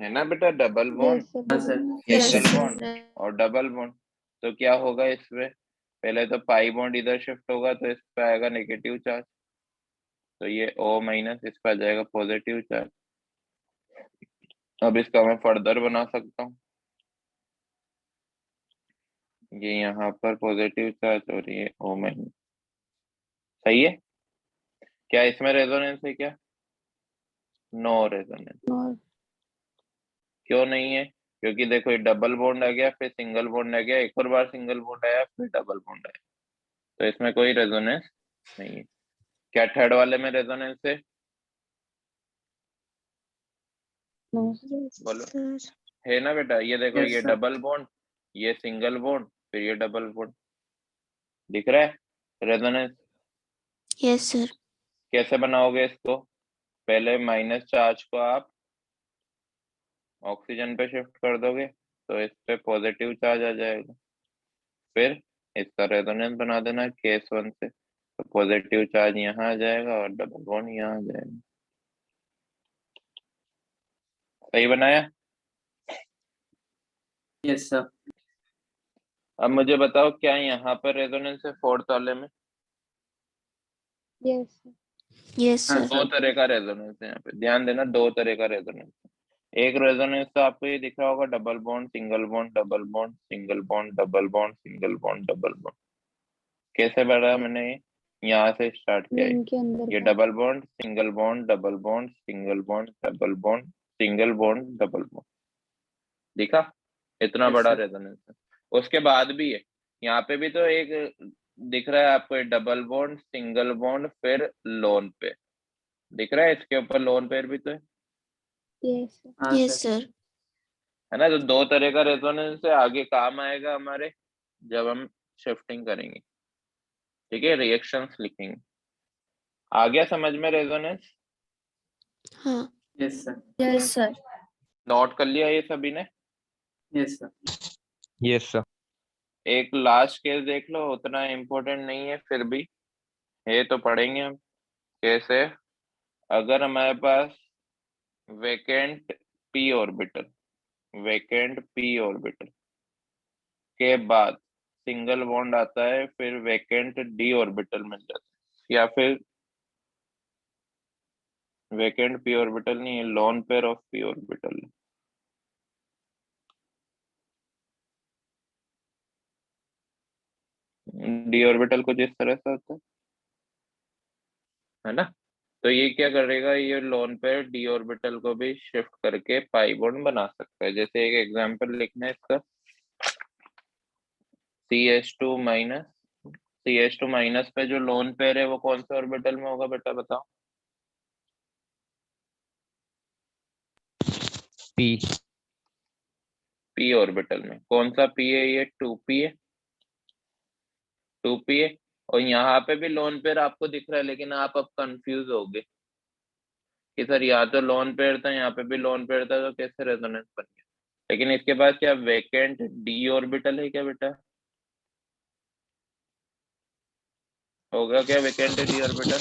है ना बेटा? Double bond, yes sir. हाँ sir. Yes, single sir. Bond और डबल बॉन्ड। तो क्या होगा इसमें, पहले तो पाई बॉन्ड इधर शिफ्ट होगा तो इस पे आएगा नेगेटिव चार्ज, तो ये O माइनस इस पे आ जाएगा पॉजिटिव चार्ज। अब इसका मैं फर्दर बना सकता हूँ, ये यहाँ पर पॉजिटिव चार्ज और ये O माइनस। सही है? क्या इसमें रेजोनेंस है क्या? No resonance. और क्यों नहीं है? क्योंकि देखो ये डबल बॉन्ड आ गया, फिर सिंगल बॉन्ड आ गया, एक और बार सिंगल बॉन्ड आया, फिर डबल बॉन्ड आया, तो इसमें कोई रेजोनेंस नहीं है। क्या थर्ड वाले में रेजोनेंस है? बोलो। है ना बेटा? ये देखो Yes, ये sir. डबल बॉन्ड, ये सिंगल बॉन्ड, फिर ये डबल बॉन्ड, दिख रहा है रेजोनेंस? Yes sir. कैसे बनाओगे इसको? पहले माइनस चार्ज को आप ऑक्सीजन पे शिफ्ट कर दोगे तो इस पे पॉजिटिव चार्ज आ जाएगा, फिर इसका रेजोनेंस बना देना केस 1 से, तो पॉजिटिव चार्ज यहाँ आ जाएगा और डबल बॉन्ड यहाँ आ जाएगा। सही बनाया? Yes, sir. अब मुझे बताओ क्या यहाँ पर रेजोनेंस है फोर्थ वाले में? यस यस हाँ, सर। दो तरह का रेजोनेंस है यहाँ पे, ध्यान देना, दो तरह का रेजोनेंस है। एक रेजोनेंस तो आपको ये दिख रहा होगा, double bond single bond double bond single bond double bond single bond double bond. कैसे बढ़ा मैंने ये? यहाँ से स्टार्ट किया है, रिंग के अंदर ये का। Double bond single bond double bond single bond double bond single bond double bond, दिखा? इतना Yes, बड़ा sir. रेजोनेंस है। उसके बाद भी है, यहाँ पे भी तो एक दिख रहा है आपको, डबल बॉन्ड सिंगल बॉन्ड फिर लोन पेयर दिख रहा है, इसके ऊपर लोन पेयर भी तो है, यस हाँ, यस sir. सर। है ना? तो दो तरह का रेजोनेंस है, आगे काम आएगा हमारे जब हम शिफ्टिंग करेंगे, ठीक है, रिएक्शंस लिखेंगे। आ गया समझ में रेजोनेंस? हाँ। Yes, sir. Yes sir. Note कर लिया ये सभी ने? Yes, sir. Yes sir. एक लास्ट केस देख लो, उतना इम्पोर्टेंट नहीं है, फिर भी ये तो पढ़ेंगे हम। कैसे? अगर हमारे पास वेकेंट पी ऑर्बिटल के बाद सिंगल बॉन्ड आता है, फिर वेकेंट डी ऑर्बिटल मिल जाता है, या फिर वेकेंट पी ऑर्बिटल नहीं है, lone pair of P orbital है। डी ऑर्बिटल कुछ इस तरह से होता है ना? तो ये क्या करेगा, ये लोन पेयर डी ऑर्बिटल को भी शिफ्ट करके पाई बॉन्ड बना सकता है। जैसे एक एग्जांपल लिखना है इसका, CH2 माइनस पे जो लोन पेयर है वो कौन से ऑर्बिटल में होगा बेटा, बताओ? पी। पी ऑर्बिटल में। कौन सा पी है ये? 2p है, 2p है। और यहाँ पे भी लोन पेयर आपको दिख रहा है, लेकिन आप अब कंफ्यूज हो गए कि सर यहाँ तो लोन पेयर था, यहाँ पे भी लोन पेयर था, तो कैसे रेजोनेंस बन गया? लेकिन इसके पास क्या वेकेंट डी ऑर्बिटल है क्या बेटा? होगा क्या vacant d orbital?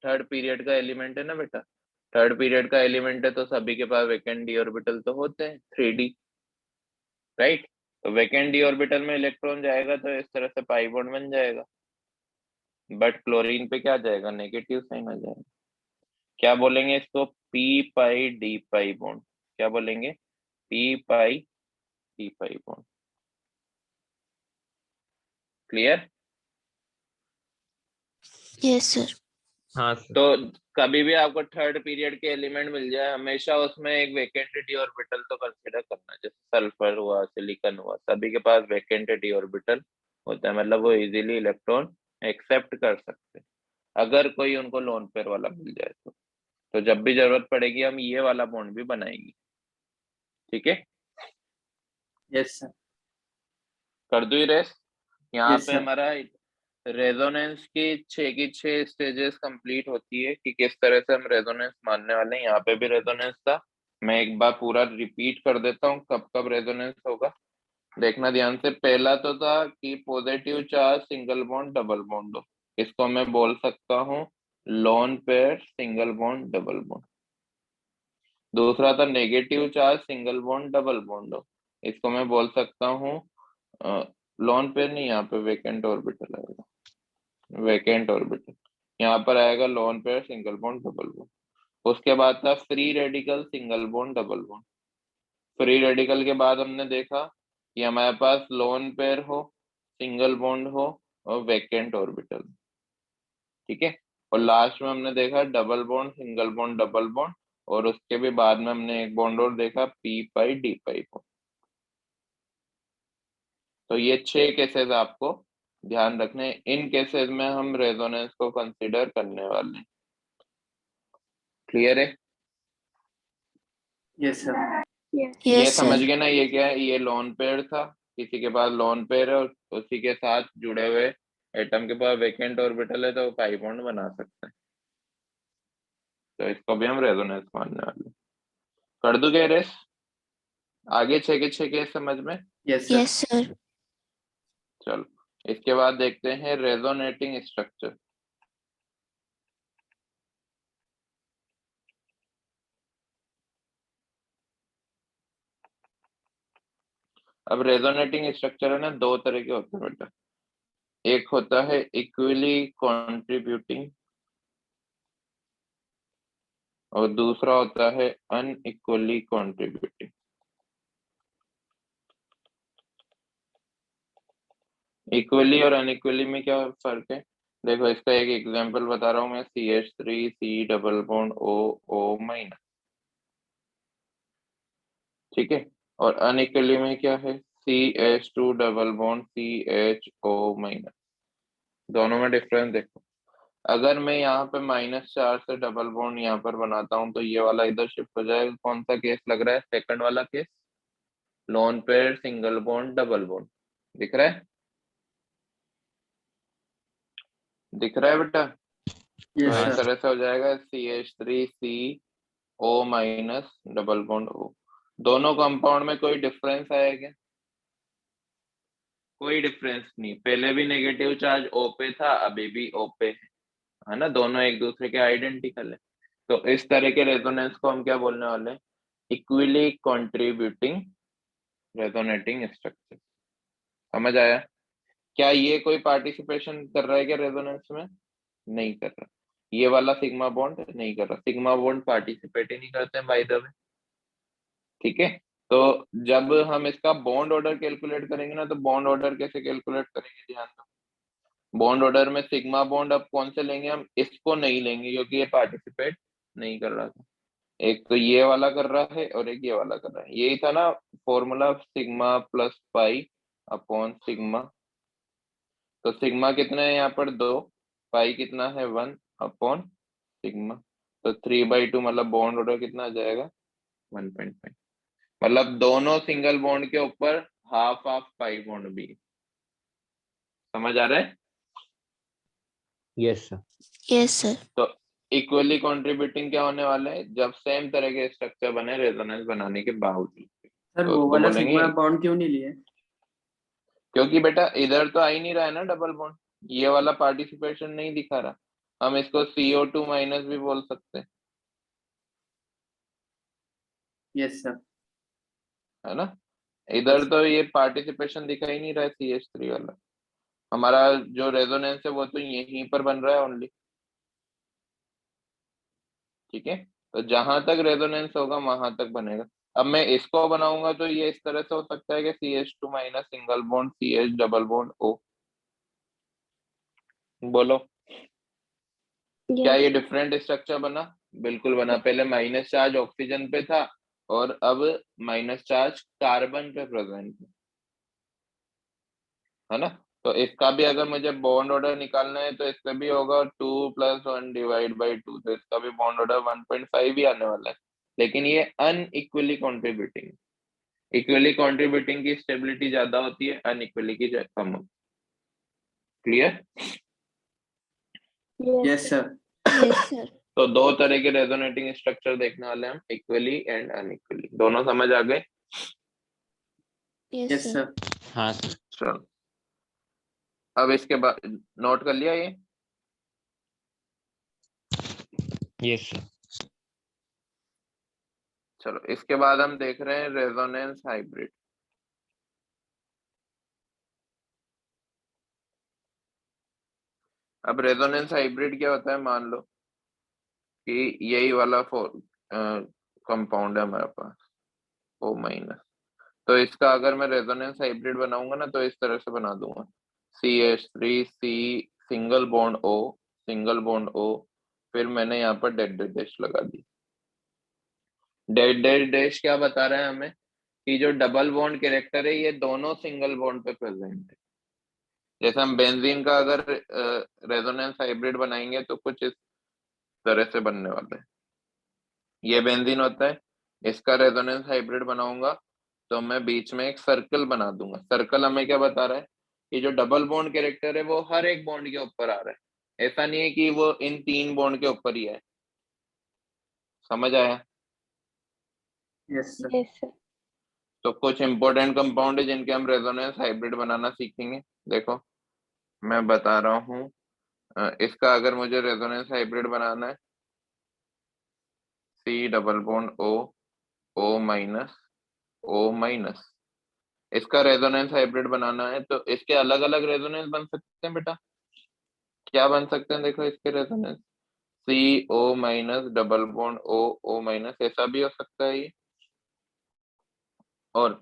Third period का एलिमेंट है ना बेटा, थर्ड पीरियड का एलिमेंट है, तो सभी के पास वेकेंट डी ऑर्बिटल तो होते हैं 3d, राइट? तो वेकेंट डी ऑर्बिटल में इलेक्ट्रॉन जाएगा तो इस तरह से पाई बॉन्ड बन जाएगा, बट क्लोरीन पे क्या जाएगा, नेगेटिव साइन आ जाएगा। क्या बोलेंगे इसको? P pi d pi bond. क्या बोलेंगे? P pi d pi bond. Clear? Yes sir. हाँ सर। तो कभी भी आपको थर्ड पीरियड के एलिमेंट मिल जाए, हमेशा उसमें एक वेकेंट डी ऑर्बिटल तो कंसीडर करना, जैसे सल्फर हुआ, सिलिकॉन हुआ, सभी के पास वेकेंट डी ऑर्बिटल होता है, मतलब वो इजीली इलेक्ट्रॉन एक्सेप्ट कर सकते हैं अगर कोई उनको लोन पेयर वाला मिल जाए तो जब भी जरूरत पड़ेगी हम ये वाला बॉन्ड भी बनाएंगे, ठीक है? Yes, sir. कर दो रेस। यहाँ Yes, पे sir. हमारा रेजोनेंस की 6 स्टेजेस कंप्लीट होती है कि किस तरह से हम रेजोनेंस मानने वाले हैं। यहाँ पे भी रेजोनेंस था, मैं एक बार पूरा रिपीट कर देता हूँ कब कब रेजोनेंस होगा, देखना ध्यान से। पहला तो था कि positive charge single bond double bond हो, इसको मैं बोल सकता हूँ loan pair single bond double bond. दूसरा था negative charge single bond double bond हो, इसको मैं बोल सकता हूँ लोन पेयर नहीं, यहाँ पे वेकेंट ऑर्बिटल आएगा, वेकेंट ऑर्बिटल यहाँ पर आएगा loan pair single bond double bond. उसके बाद था free radical single bond double bond. Free radical के बाद हमने देखा कि हमारे पास लोन पेयर हो, सिंगल बॉन्ड हो और वेकेंट ऑर्बिटल, ठीक है। और लास्ट में हमने देखा double bond single bond double bond, और उसके भी बाद में हमने एक बॉन्ड और देखा पी पाई डी पाई को। तो ये 6 केसेस आपको ध्यान रखने, इन केसेस में हम रेजोनेंस को कंसीडर करने वाले हैं। क्लियर है? Yes sir. Yes, ये समझ sir. गए ना, ये क्या है, ये लोन पेयर था, किसी के पास लोन पेयर है और उसी के साथ जुड़े हुए एटम के पास वेकेंट ऑर्बिटल है तो पाई बॉन्ड बना सकते हैं, तो इसको भी हम रेजोनेंस मानने वाले हैं। कर दूं क्या रेस? आगे 6 के 6 केस समझ में? Yes sir. Yes, sir. चलो इसके बाद देखते हैं रेजोनेटिंग स्ट्रक्चर। अब रेजोनेटिंग स्ट्रक्चर है ना, 2 तरह के होते हैं बेटा, एक होता है इक्वली कंट्रीब्यूटिंग और दूसरा होता है अनइक्वली कंट्रीब्यूटिंग। इक्वली और अनइक्वली में क्या फर्क है? देखो इसका एक एग्जांपल बता रहा हूँ मैं, CH3 C double bond O minus, ठीक है। और अनइक्वली में क्या है? CH2 double bond CHO minus. दोनों में डिफरेंस देखो, अगर मैं यहाँ पे -4 से डबल बॉन्ड यहाँ पर बनाता हूँ तो ये वाला इधर शिफ्ट हो जाएगा। कौन सा केस लग रहा है? सेकंड वाला case, loan pair single bond double bond. दिख रहा है? दिख रहा है बेटा? यस तो इस सर। तरह से हो जाएगा CH3CO minus double bond O। दोनों कंपाउंड में कोई डिफरेंस आया क्या? कोई डिफरेंस नहीं, पहले भी नेगेटिव चार्ज O पे था, अभी भी O पे है ना, दोनों एक दूसरे के आइडेंटिकल है। तो इस तरह के रेजोनेंस को हम क्या बोलने वाले हैं? Equally contributing resonating structure. समझ आया? क्या ये कोई पार्टिसिपेशन कर रहा है क्या रेजोनेंस में? नहीं कर रहा। ये वाला सिग्मा बॉन्ड नहीं कर रहा, सिग्मा बॉन्ड पार्टिसिपेट ही नहीं करते हैं बाय द वे, ठीक है। तो जब हम इसका बॉन्ड ऑर्डर कैलकुलेट करेंगे ना, तो बॉन्ड ऑर्डर कैसे कैलकुलेट करेंगे ध्यान दो। बॉन्ड ऑर्डर में सिग्मा बॉन्ड अब कौन से लेंगे? हम इसको नहीं लेंगे क्योंकि ये पार्टिसिपेट नहीं कर रहा था। एक तो ये वाला कर रहा है और एक ये वाला कर रहा है, यही था ना formula, sigma plus pi upon sigma. तो सिग्मा कितना है यहाँ पर? 2, पाई कितना है? 1 अपॉन सिग्मा। तो 3/2 मतलब बॉन्ड ऑर्डर कितना आ जाएगा? 1.5। मतलब दोनों सिंगल बॉन्ड के ऊपर हाफ हाफ पाई बॉन्ड भी है। समझ आ रहा है? Yes sir. Yes, sir. तो इक्वली कंट्रीब्यूटिंग क्या होने वाला है? जब सेम तरह के स्ट्रक्चर बने रेजोनेंस बनाने के बावजूद, सर तो वो उसको वाला बोलेंगे, सिग्मा बॉन्ड क्यों नहीं लिए? क्योंकि बेटा इधर तो आ ही नहीं रहा है ना डबल बॉन्ड, ये वाला पार्टिसिपेशन नहीं दिखा रहा। हम इसको CO2 माइनस भी बोल सकते हैं, यस सर। है ना। इधर तो ये पार्टिसिपेशन दिखा ही नहीं रहा है CH3 वाला। हमारा जो रेजोनेंस है वो तो यहीं पर बन रहा है ओनली, ठीक है। तो जहां तक रेजोनेंस होगा वहां तक बनेगा। अब मैं इसको बनाऊंगा तो ये इस तरह से हो सकता है कि CH2 minus single bond CH double bond O। बोलो क्या ये Yes. डिफरेंट स्ट्रक्चर बना? बिल्कुल बना। पहले माइनस चार्ज ऑक्सीजन पे था और अब माइनस चार्ज कार्बन पे प्रेजेंट है ना। तो इसका भी अगर मुझे बॉन्ड ऑर्डर निकालना है तो इसका भी होगा 2 + 1 डिवाइड बाई 2, तो इसका भी बॉन्ड ऑर्डर 1.5 ही आने वाला है। लेकिन ये अनइक्वली कॉन्ट्रीब्यूटिंग, इक्वली कॉन्ट्रीब्यूटिंग की स्टेबिलिटी ज्यादा होती है, अनइक्वली की कम होती है। Clear? Yes. Yes sir. Yes, sir. तो 2 तरह के रेजोनेटिंग स्ट्रक्चर देखने वाले हैं हम, इक्वली एंड अनइक्वली। दोनों समझ आ गए? Yes, yes sir. सर। हाँ सर। चलो अब इसके बाद नोट कर लिया ये? Yes sir. चलो इसके बाद हम देख रहे हैं रेजोनेंस हाइब्रिड। अब रेजोनेंस हाइब्रिड क्या होता है, मान लो कि यही वाला कंपाउंड है हमारे पास O माइनस, तो इसका अगर मैं रेजोनेंस हाइब्रिड बनाऊंगा ना तो इस तरह से बना दूंगा CH3C single bond O single bond O, फिर मैंने यहाँ पर डेड डेड डैश लगा दी। डेड डेड डैश क्या बता रहा है हमें कि जो डबल बॉन्ड कैरेक्टर है ये दोनों सिंगल बॉन्ड पे प्रेजेंट है। जैसे हम बेंजीन का अगर रेजोनेंस हाइब्रिड बनाएंगे तो कुछ इस तरह से बनने वाला है। ये बेंजीन होता है, इसका रेजोनेंस हाइब्रिड बनाऊंगा तो मैं बीच में एक सर्कल बना दूंगा। सर्कल हमें क्या बता रहा है कि जो डबल बॉन्ड कैरेक्टर है वो हर एक बॉन्ड के ऊपर आ रहा है, ऐसा नहीं है कि वो इन 3 बॉन्ड के ऊपर ही है। समझ आया? Yes sir. Yes sir. तो कुछ इंपॉर्टेंट कंपाउंड है जिनके हम रेजोनेंस हाइब्रिड बनाना सीखेंगे। देखो मैं बता रहा हूँ, इसका अगर मुझे रेजोनेंस हाइब्रिड बनाना है C double bond O minus O minus, इसका रेजोनेंस हाइब्रिड बनाना है तो इसके अलग अलग रेजोनेंस बन सकते हैं बेटा। क्या बन सकते हैं, देखो इसके resonance CO minus double bond O minus, ऐसा भी हो सकता है ये, और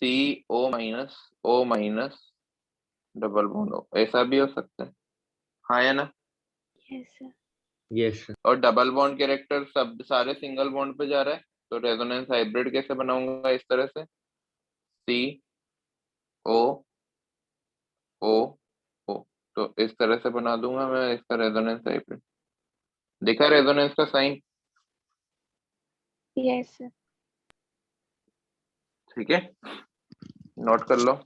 CO minus O minus double bond O, ऐसा भी हो सकता है। हाँ या ना? Yes sir. Yes sir. और डबल बॉन्ड कैरेक्टर सब सारे सिंगल बॉन्ड पे जा रहा है, तो रेजोनेंस हाइब्रिड कैसे बनाऊंगा, इस तरह से CO O, तो इस तरह से बना दूंगा मैं इसका रेजोनेंस हाइब्रिड। देखा रेजोनेंस का साइन? Yes sir. ठीक है, नोट कर लो।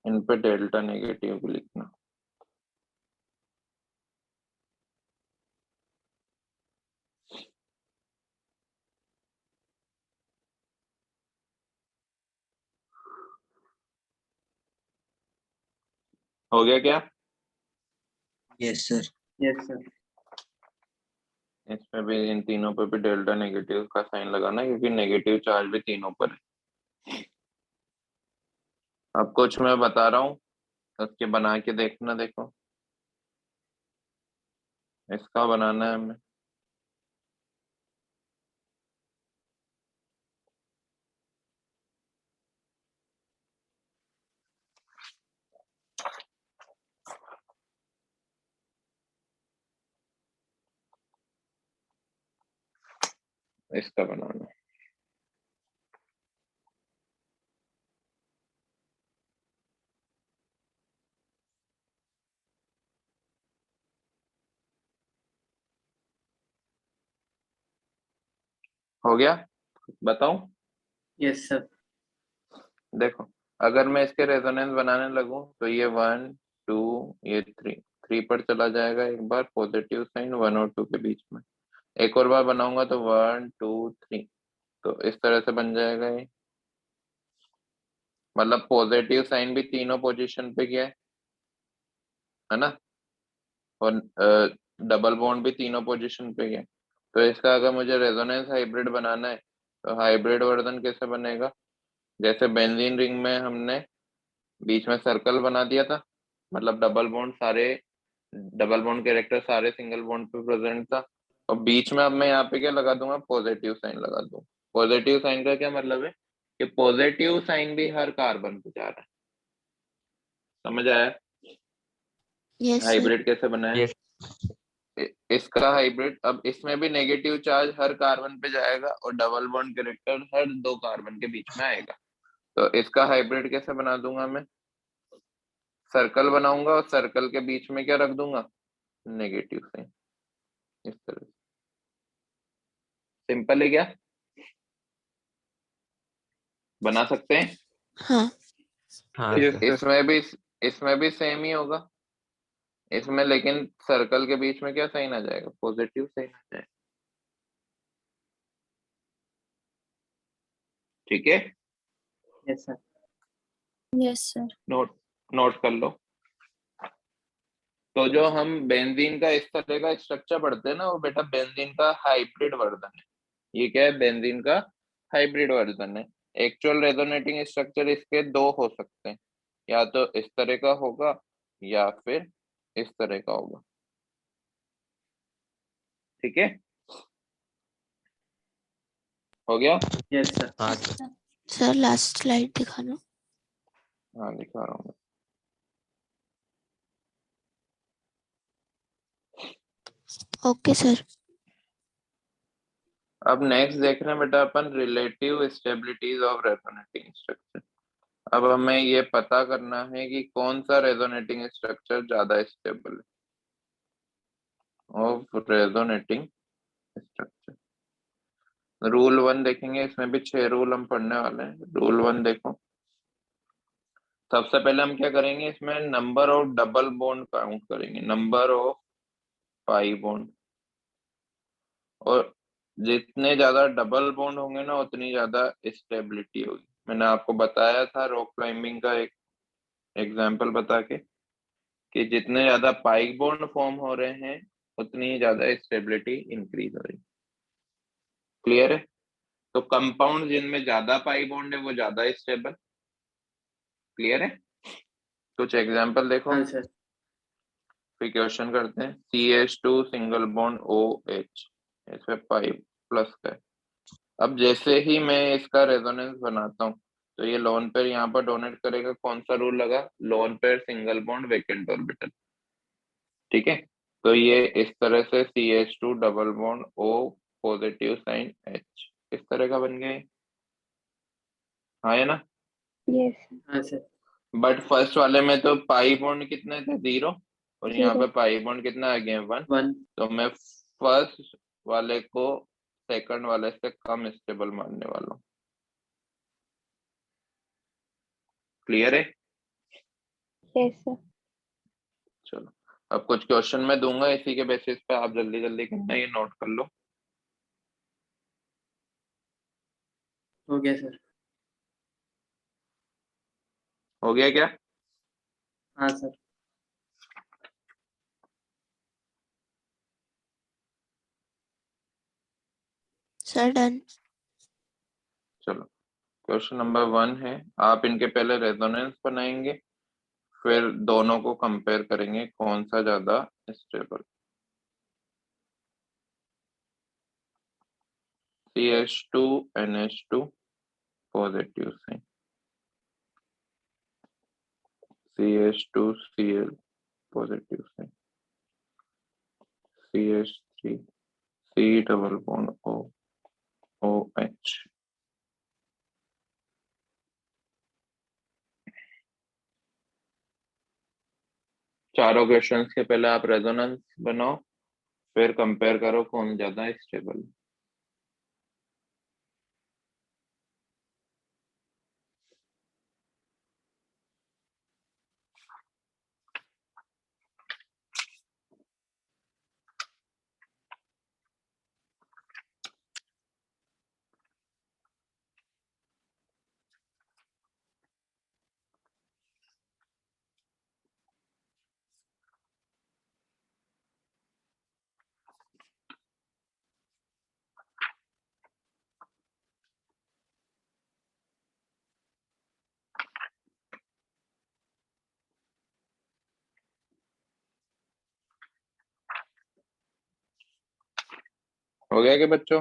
इन पे डेल्टा नेगेटिव भी लिखना। हो गया क्या? Yes sir. Yes sir. इसमें भी इन तीनों पे भी डेल्टा नेगेटिव का साइन लगाना है क्योंकि नेगेटिव चार्ज भी तीनों पर है। अब कुछ मैं बता रहा हूँ, उसके बना के देखना। देखो इसका बनाना है हमें, इसका बनाना है। हो गया? बताऊं? Yes sir. देखो अगर मैं इसके रेजोनेंस बनाने लगूं तो ये 1 2 ये 3 पर चला जाएगा एक बार, पॉजिटिव साइन 1 और 2 के बीच में। एक और बार बनाऊंगा तो 1 2 3, तो इस तरह से बन जाएगा ये। मतलब पॉजिटिव साइन भी तीनों पोजीशन पे गया है ना, और डबल बॉन्ड भी तीनों पोजीशन पे गया। तो इसका अगर मुझे रेजोनेंस हाइब्रिड बनाना है तो हाइब्रिड वर्जन कैसे बनेगा, जैसे बेंजीन रिंग में हमने बीच में सर्कल बना दिया था, मतलब डबल बॉन्ड कैरेक्टर सारे सिंगल बॉन्ड पे प्रेजेंट था, और बीच में अब मैं यहाँ पे क्या लगा दूंगा, पॉजिटिव साइन लगा दूंगा। पॉजिटिव साइन का क्या मतलब है कि पॉजिटिव साइन भी हर कार्बन पे जा रहा है। समझ आया Yes, sir. हाइब्रिड कैसे बनाया? यस इसका हाइब्रिड, अब इसमें भी नेगेटिव चार्ज हर कार्बन पे जाएगा और डबल बॉन्ड कैरेक्टर हर 2 कार्बन के बीच में आएगा। तो इसका हाइब्रिड कैसे बना दूंगा मैं, सर्कल बनाऊंगा और सर्कल के बीच में क्या रख दूंगा, नेगेटिव साइन, इस तरह से। सिंपल है क्या? बना सकते हैं। हाँ. हाँ यस सर। सर। इसमें भी इसमें भी सेम ही होगा, इसमें लेकिन सर्कल के बीच में क्या साइन आ जाएगा, पॉजिटिव साइन आ जाएगा। ठीक है, yes sir. Yes, sir. Note note कर लो। तो जो हम बेंजीन का इस तरह का स्ट्रक्चर पढ़ते हैं ना, वो बेटा बेंजीन का हाइब्रिड वर्जन है। ये क्या है, बेंजीन का हाइब्रिड वर्जन है। एक्चुअल रेजोनेटिंग स्ट्रक्चर इसके दो हो सकते हैं, या तो इस तरह का होगा या फिर इस तरह का होगा। ठीक है, हो गया। Yes sir. हाँ Yes, sir. sir. Sir, last slide दिखाना. हाँ दिखा रहा हूँ। Okay, sir. अब नेक्स्ट देख रहे हैं बेटा अपन relative stabilities of resonating structure. अब हमें ये पता करना है कि कौन सा रेजोनेटिंग स्ट्रक्चर ज्यादा स्टेबल है ऑफ रेजोनेटिंग स्ट्रक्चर। रूल 1 देखेंगे, इसमें भी 6 रूल हम पढ़ने वाले हैं। रूल 1 देखो, सबसे पहले हम क्या करेंगे, इसमें number of double bond count करेंगे, नंबर ऑफ पाई बॉन्ड। और जितने ज्यादा डबल बॉन्ड होंगे ना, उतनी ज्यादा स्टेबिलिटी होगी। मैंने आपको बताया था रॉक क्लाइंबिंग का एक एग्जांपल बता के, कि जितने ज्यादा पाई बॉन्ड फॉर्म हो रहे हैं, उतनी ही ज्यादा स्टेबिलिटी इंक्रीज हो रही है। क्लियर है? तो कंपाउंड जिनमें ज्यादा पाई बॉन्ड है वो ज्यादा स्टेबल। क्लियर है? कुछ एग्जांपल देखो, हाँ सर। फिर क्वेश्चन करते हैं। CH2 सिंगल बॉन्ड OH, इसमें पाई प्लस का है। अब जैसे ही मैं इसका रेजोनेंस बनाता हूँ, तो ये लोन पेयर यहाँ पर डोनेट करेगा। कौन सा रूल लगा, lone pair single bond vacant orbital. ठीक है, तो ये इस तरह से CH2 double bond O positive sign H इस तरह का बन गया है। हाँ है ना? यस हाँ सर। बट फर्स्ट वाले में तो पाई बॉन्ड कितने थे, 0, और यहाँ पे 0. पाई बॉन्ड कितना आ गया, 1। 1। तो मैं फर्स्ट वाले को सेकंड वाले से कम स्टेबल मानने वाला हूँ। क्लियर है? Yes sir. चलो, अब कुछ क्वेश्चन मैं दूंगा, इसी के बेसिस पे आप जल्दी जल्दी करना, ये नोट कर लो। हो गया सर। हो गया क्या? हाँ सर। Sir, done. चलो, क्वेश्चन नंबर 1 है। आप इनके पहले रेजोनेंस बनाएंगे, फिर दोनों को कंपेयर करेंगे कौन सा ज्यादा stable. CH2NH2 positive sign, CH2Cl positive sign, CH3 C double bond O OH। चारों क्वेश्चंस के पहले आप रेजोनेंस बनाओ, फिर कंपेयर करो कौन ज्यादा स्टेबल। हो गया क्या बच्चों?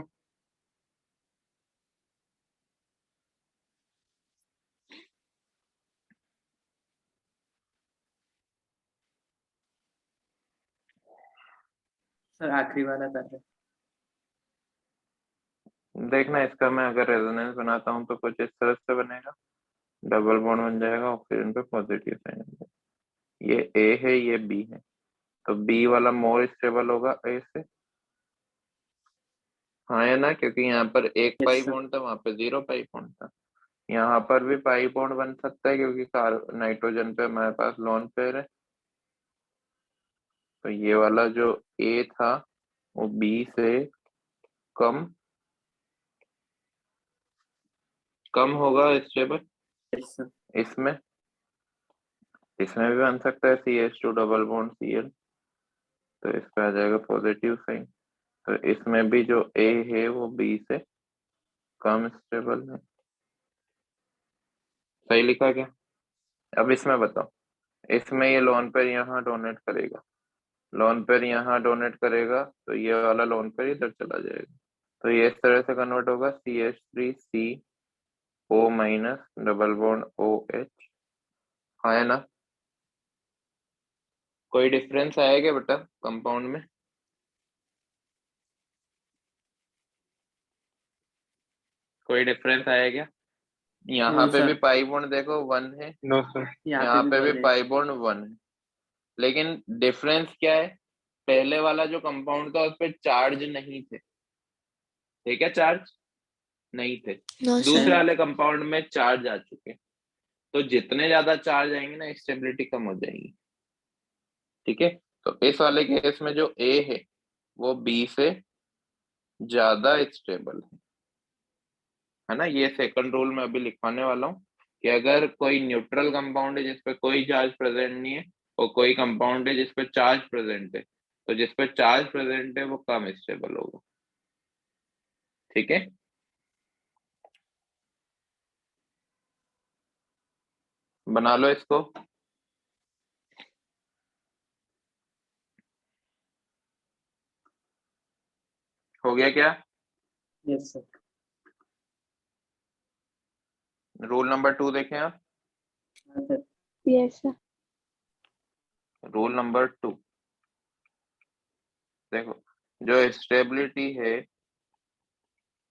सर आखिरी वाला कर रहे। देखना, इसका मैं अगर रेजोनेंस बनाता हूँ तो कुछ इस तरह से बनेगा, डबल बॉन्ड बन जाएगा, ऑक्सीजन पे पॉजिटिव साइन आ जाएगा। ये A है, ये B है, तो B वाला मोर स्टेबल होगा A से। हाँ है ना? क्योंकि यहाँ पर एक यस पाई सर। बॉन्ड था, वहां पे 0 पाई बॉन्ड था। यहाँ पर भी पाई बॉन्ड बन सकता है क्योंकि नाइट्रोजन पे हमारे पास लोन पेयर है। तो ये वाला जो ए था वो बी से कम होगा स्टेबल। Yes sir. इसमें भी बन सकता है CH2 डबल बॉन्ड Cl, तो इस पे आ जाएगा पॉजिटिव साइन। तो इसमें भी जो ए है वो बी से कम स्टेबल है। सही लिखा क्या? अब इसमें बताओ, इसमें ये लोन पेयर यहाँ डोनेट करेगा, लोन पेयर यहाँ डोनेट करेगा, तो ये वाला लोन पेयर इधर चला जाएगा। तो ये इस तरह से कन्वर्ट होगा CH3CO minus double bond OH। हाँ है ना? कोई डिफरेंस आया क्या बेटा कंपाउंड में? कोई डिफरेंस आया क्या? यहाँ No, पे भी sir. पाई बॉन्ड देखो 1 है, नो सर। यहाँ पे भी one है। पाई बॉन्ड 1 है, लेकिन डिफरेंस क्या है? पहले वाला जो कंपाउंड था उस पर चार्ज नहीं थे, ठीक है, चार्ज नहीं थे। नो दूसरे सर। वाले कंपाउंड में चार्ज आ चुके, तो जितने ज्यादा चार्ज आएंगे ना स्टेबिलिटी कम हो जाएगी, ठीक है। तो इस वाले केस में जो ए है वो बी से ज्यादा स्टेबल है ना। ये सेकंड रूल में अभी लिखवाने वाला हूँ कि अगर कोई न्यूट्रल कंपाउंड है जिसपे कोई चार्ज प्रेजेंट नहीं है और कोई कंपाउंड है जिसपे चार्ज प्रेजेंट है, तो जिसपे चार्ज प्रेजेंट है वो कम स्टेबल होगा, ठीक है। बना लो इसको। हो गया क्या? Yes sir. रूल नंबर 2 देखें आप। हाँ sir. Yes sir. Rule number 2 देखो, जो स्टेबिलिटी है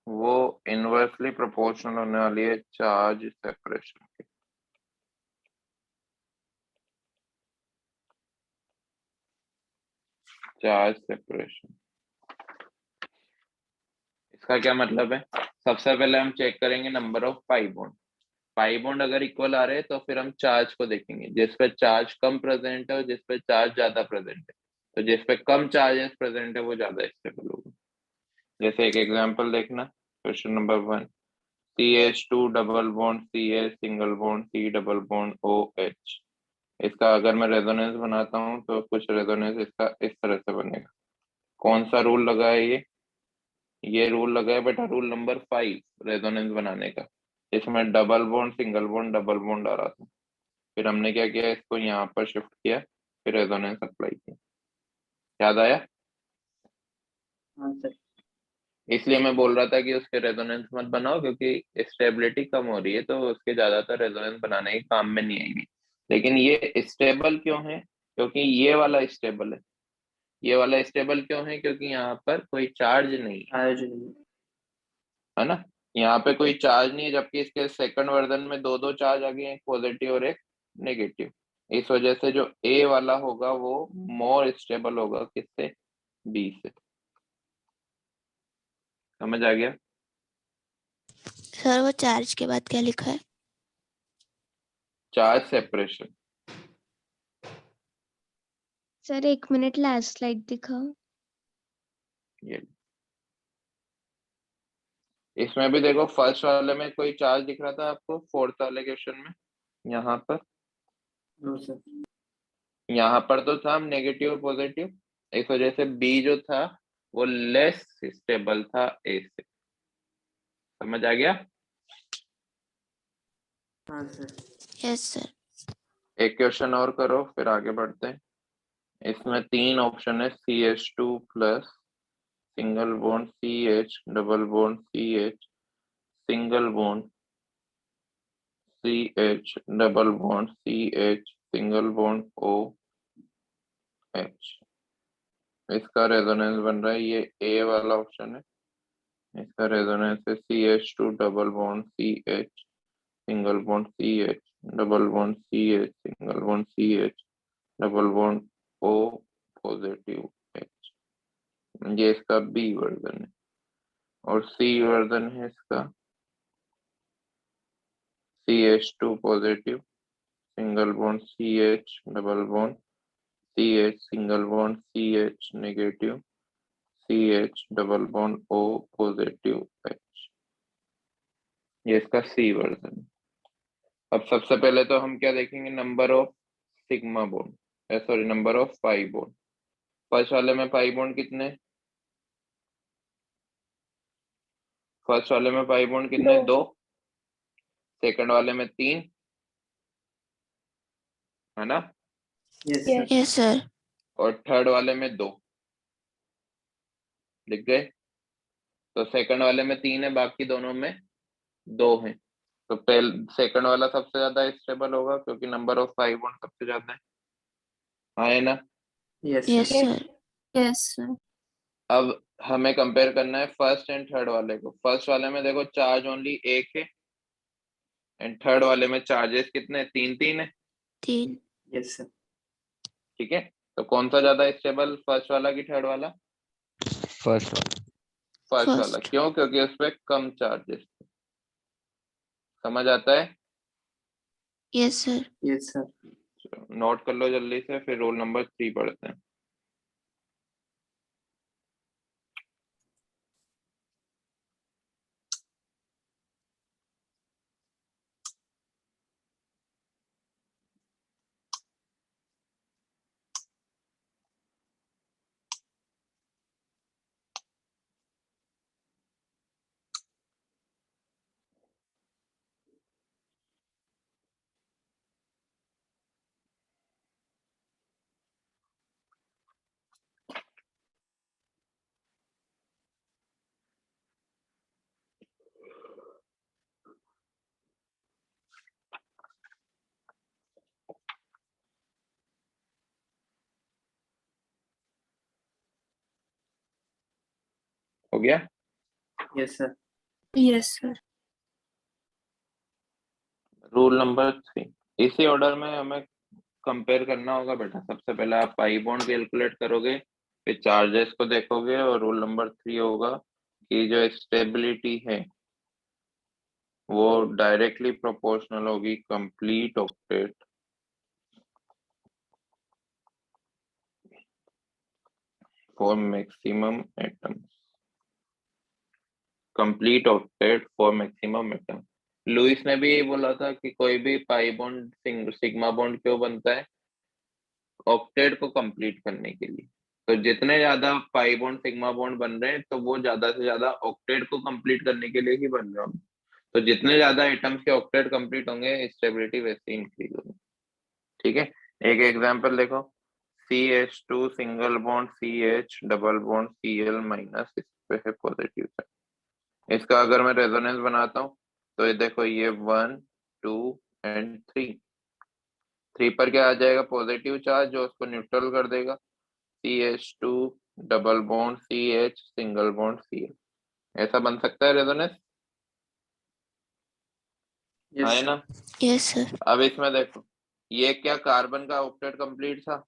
वो इनवर्सली प्रोपोर्शनल होने वाली है चार्ज सेपरेशन के। चार्ज सेपरेशन, इसका क्या मतलब है? सबसे पहले हम चेक करेंगे number of pi bond. Pi bond अगर इक्वल आ रहे हैं तो फिर हम चार्ज को देखेंगे, जिस पे चार्ज कम प्रेजेंट है और जिस पे चार्ज ज्यादा प्रेजेंट है, तो जिस पे कम चार्जेस प्रेजेंट है वो ज्यादा स्टेबल होगा। जैसे एक एग्जांपल देखना, question number 1, CH2 double bond CH single bond C double bond OH। इसका अगर मैं रेजोनेंस बनाता हूँ तो कुछ रेजोनेंस इसका इस तरह से बनेगा। कौन सा रूल लगा है ये रूल लगा है बेटा, रूल नंबर 5 रेजोनेंस बनाने का। इसमें double bond single bond double bond आ रहा था, फिर हमने क्या किया, इसको यहाँ पर शिफ्ट किया, फिर रेजोनेंस अप्लाई किया। याद आया? हाँ सर। इसलिए मैं बोल रहा था कि उसके रेजोनेंस मत बनाओ, क्योंकि स्टेबिलिटी कम हो रही है तो उसके ज्यादातर रेजोनेंस बनाने के काम में नहीं आएंगे। लेकिन ये स्टेबल क्यों है? क्योंकि ये वाला स्टेबल है। ये वाला स्टेबल क्यों है? क्योंकि यहाँ पर कोई चार्ज नहीं है, चार्ज नहीं। है ना। यहाँ पे कोई चार्ज नहीं है, जबकि इसके सेकंड वर्जन में दो दो चार्ज आ गए, एक पॉजिटिव और एक नेगेटिव। इस वजह से जो ए वाला होगा वो मोर स्टेबल होगा किससे? बी से। समझ आ गया? सर वो चार्ज के बाद क्या लिखा है? Charge separation. Sir 1 minute last slide दिखाओ। ये इसमें भी देखो, फर्स्ट वाले में कोई चार्ज दिख रहा था आपको, फोर्थ वाले क्वेश्चन में यहाँ पर? No sir. यहाँ पर तो था नेगेटिव पॉजिटिव, इस वजह से बी जो था वो लेस स्टेबल था ए से। समझ आ गया? हाँ सर। Yes sir. एक क्वेश्चन और करो फिर आगे बढ़ते हैं। इसमें 3 ऑप्शन है, CH2 plus single bond CH double bond CH single bond CH double bond CH single bond OH। इसका रेजोनेंस बन रहा है, ये ए वाला ऑप्शन है, इसका रेजोनेंस है CH2 double bond CH single bond CH double bond CH single bond CH double bond O positive H। ये इसका बी वर्जन है, और सी वर्जन है इसका CH2 positive, single bond CH, double bond CH, single bond CH negative, CH double bond O positive H। ये इसका C वर्जन। अब सबसे पहले तो हम क्या देखेंगे, number of sigma bond, sorry number of pi bond. First वाले में पाई बॉन्ड कितने, फर्स्ट वाले में पाई बॉन्ड कितने, 2। सेकंड वाले में 3, है ना, yes Yes. Sir. Yes sir. और थर्ड वाले में 2। लिख गए। तो सेकंड वाले में 3 है, बाकी दोनों में 2 है। तो पहले सेकंड वाला सबसे ज्यादा स्टेबल होगा क्योंकि नंबर ऑफ पाई बॉन्ड सबसे ज्यादा है, हाँ है ना। Yes yes sir. Sir. Yes, sir. अब हमें कंपेयर करना है फर्स्ट एंड थर्ड वाले को। फर्स्ट वाले में देखो चार्ज ओनली 1 है, एंड थर्ड वाले में चार्जेस कितने, 3 है। 3। Yes sir. ठीक है, तो कौन सा ज्यादा स्टेबल, फर्स्ट वाला कि थर्ड वाला, फर्स्ट वाला। फर्स्ट वाला। फर्स्ट। क्यों, क्योंकि उस पर कम चार्जेस। समझ आता है, yes sir. Yes sir. Note कर लो जल्दी से, फिर रोल नंबर 3 पढ़ते हैं। हो गया। Yes sir. Yes, sir. Rule number 3, इसी ऑर्डर में हमें कंपेयर करना होगा बेटा। सबसे पहले आप पाई बॉन्ड कैलकुलेट करोगे, फिर चार्जेस को देखोगे, और रूल नंबर 3 होगा कि जो स्टेबिलिटी है वो डायरेक्टली प्रोपोर्शनल होगी complete octet for maximum atoms, complete octet for maximum atom. Lewis ने भी यही बोला था कि कोई भी पाई बॉन्ड सिग्मा बॉन्ड क्यों बनता है, ऑक्टेट को कंप्लीट करने के लिए। तो जितने ज्यादा पाई बॉन्ड सिग्मा बॉन्ड बन रहे हैं, तो वो ज्यादा से ज्यादा ऑक्टेट को कंप्लीट करने के लिए ही बन रहे हैं। तो जितने ज्यादा एटम्स के ऑक्टेट कंप्लीट होंगे, स्टेबिलिटी वैसे इंक्रीज होगी। ठीक है, एक एग्जांपल देखो, CH2 single bond CH double bond Cl minus, इस पे है पॉजिटिव चार्ज। इसका अगर मैं रेजोनेंस बनाता हूँ तो ये देखो, ये 1 2 एंड 3 पर क्या आ जाएगा, पॉजिटिव चार्ज, जो उसको न्यूट्रल कर देगा। CH2 double bond CH single bond Cl, ऐसा बन सकता है रेजोनेंस, यस है सर। ना। Yes sir. अब इसमें देखो, ये क्या कार्बन का ऑक्टेट कंप्लीट था,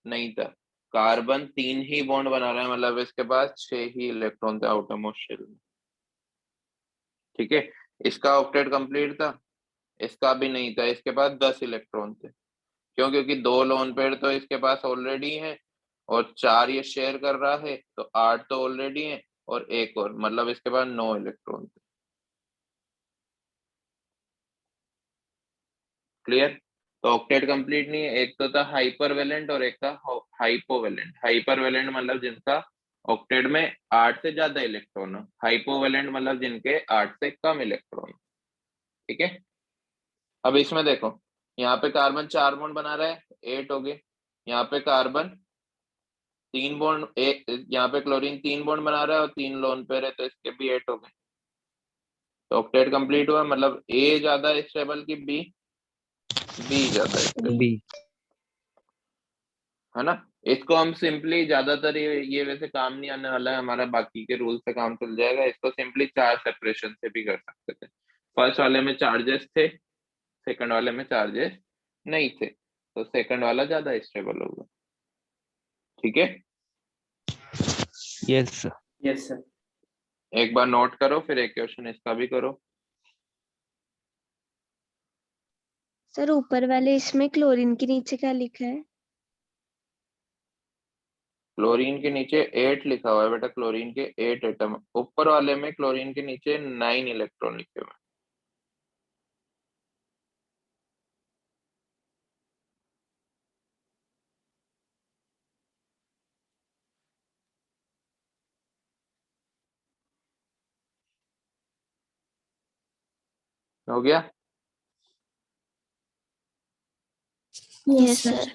नहीं था। कार्बन 3 ही बॉन्ड बना रहा है, मतलब इसके पास 6 ही इलेक्ट्रॉन थे आउटर मोस्ट शेल में। ठीक है, इसका ऑक्टेट कंप्लीट था, इसका भी नहीं था, इसके पास 10 इलेक्ट्रॉन थे। क्यों, क्योंकि 2 लोन पेयर तो इसके पास ऑलरेडी है, और 4 ये शेयर कर रहा है, तो 8 तो ऑलरेडी है, और एक और, मतलब इसके पास 9 इलेक्ट्रॉन थे। क्लियर। तो ऑक्टेट कंप्लीट नहीं है, एक तो था हाइपरवेलेंट और एक था हाइपोवेलेंट। हाइपरवेलेंट मतलब जिनका ऑक्टेट में 8 से ज्यादा इलेक्ट्रॉन हो, हाइपोवेलेंट मतलब जिनके 8 से कम इलेक्ट्रॉन। ठीक है, अब इसमें देखो, यहाँ पे कार्बन 4 बॉन्ड बना रहा है, 8 हो गए। यहाँ पे कार्बन 3 बॉन्ड, यहाँ पे क्लोरीन 3 बॉन्ड बना रहा है और 3 लोन पेयर है, तो इसके भी 8 हो गए। तो ऑक्टेट कंप्लीट हुआ, मतलब ए ज्यादा स्टेबल की बी, बी ज्यादा स्टेबल, बी। है ना। इसको हम सिंपली, ज्यादातर ये वैसे काम नहीं आने वाला है हमारा, बाकी के रूल से काम चल जाएगा। इसको सिंपली चार्ज सेपरेशन से भी कर सकते थे। फर्स्ट वाले में चार्जेस थे, सेकंड वाले में चार्जेस नहीं थे, तो सेकंड वाला ज्यादा स्टेबल होगा। ठीक है, यस सर। Yes sir. एक बार नोट करो, फिर एक क्वेश्चन इसका भी करो। सर ऊपर वाले इसमें क्लोरीन के नीचे क्या लिखा है? क्लोरीन के नीचे 8 लिखा हुआ है बेटा, क्लोरीन के 8 एटम, ऊपर वाले में क्लोरीन के नीचे 9 इलेक्ट्रॉन लिखे हुए हैं। हो गया? Yes, yes sir. सर।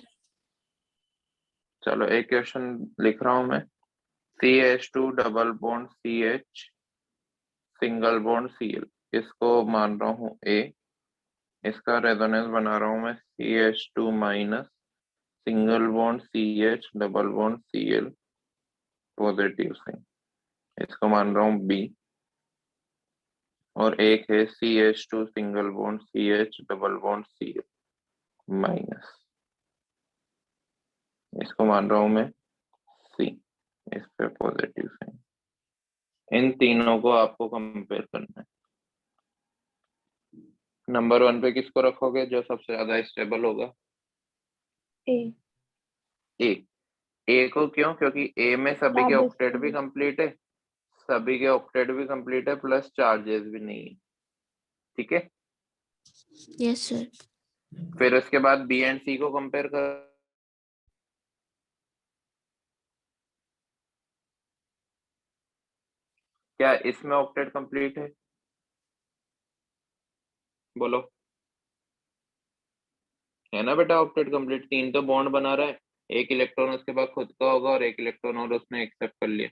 चलो एक क्वेश्चन लिख रहा हूं मैं। CH2 double bond CH single bond Cl, इसको मान रहा हूँ A, इसका रेजोनेंस बना रहा हूँ मैं CH2 minus single bond CH double bond Cl positive से, इसको मान रहा हूँ B। और एक है CH2 single bond CH double bond Cl minus, इसको मान रहा हूँ मैं C, इस पे पॉजिटिव से। इन तीनों को आपको कंपेयर करना है। नंबर 1 पे किसको रखोगे जो सबसे ज्यादा स्टेबल होगा? ए। ए। ए को क्यों? क्योंकि ए में सभी के ज्यादा ऑक्टेट भी stable। कंप्लीट है, सभी के ऑक्टेट भी कंप्लीट है, प्लस चार्जेस भी नहीं है। ठीक है, यस सर। फिर उसके बाद बी एंड सी को कंपेयर कर, क्या इसमें ऑक्टेट कंप्लीट है? बोलो, है ना बेटा ऑक्टेट कंप्लीट। 3 तो बॉन्ड बना रहा है, एक इलेक्ट्रॉन उसके बाद खुद का होगा और एक इलेक्ट्रॉन और उसने एक्सेप्ट कर लिया,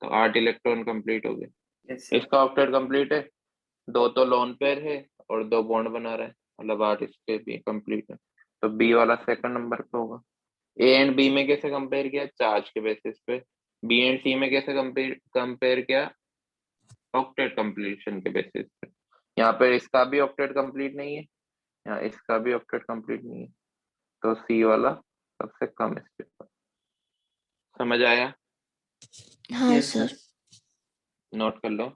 तो 8 इलेक्ट्रॉन कंप्लीट हो गए। Yes sir. इसका ऑक्टेट कंप्लीट है, 2 तो लोन पेयर है और 2 बॉन्ड बना रहा है, मतलब 8 इसके भी कंप्लीट है, तो बी वाला सेकंड नंबर पे होगा। ए एंड बी में कैसे कंपेयर किया? चार्ज के बेसिस पे। बी एंड सी में कैसे कंपेयर किया? ऑक्टेट कंप्लीशन के बेसिस पे। यहाँ पे इसका भी ऑक्टेट कंप्लीट नहीं है, यहाँ इसका भी ऑक्टेट कंप्लीट नहीं है, तो सी वाला सबसे कम स्टेप। समझ आया? हाँ यस सर। सर। नोट कर लो।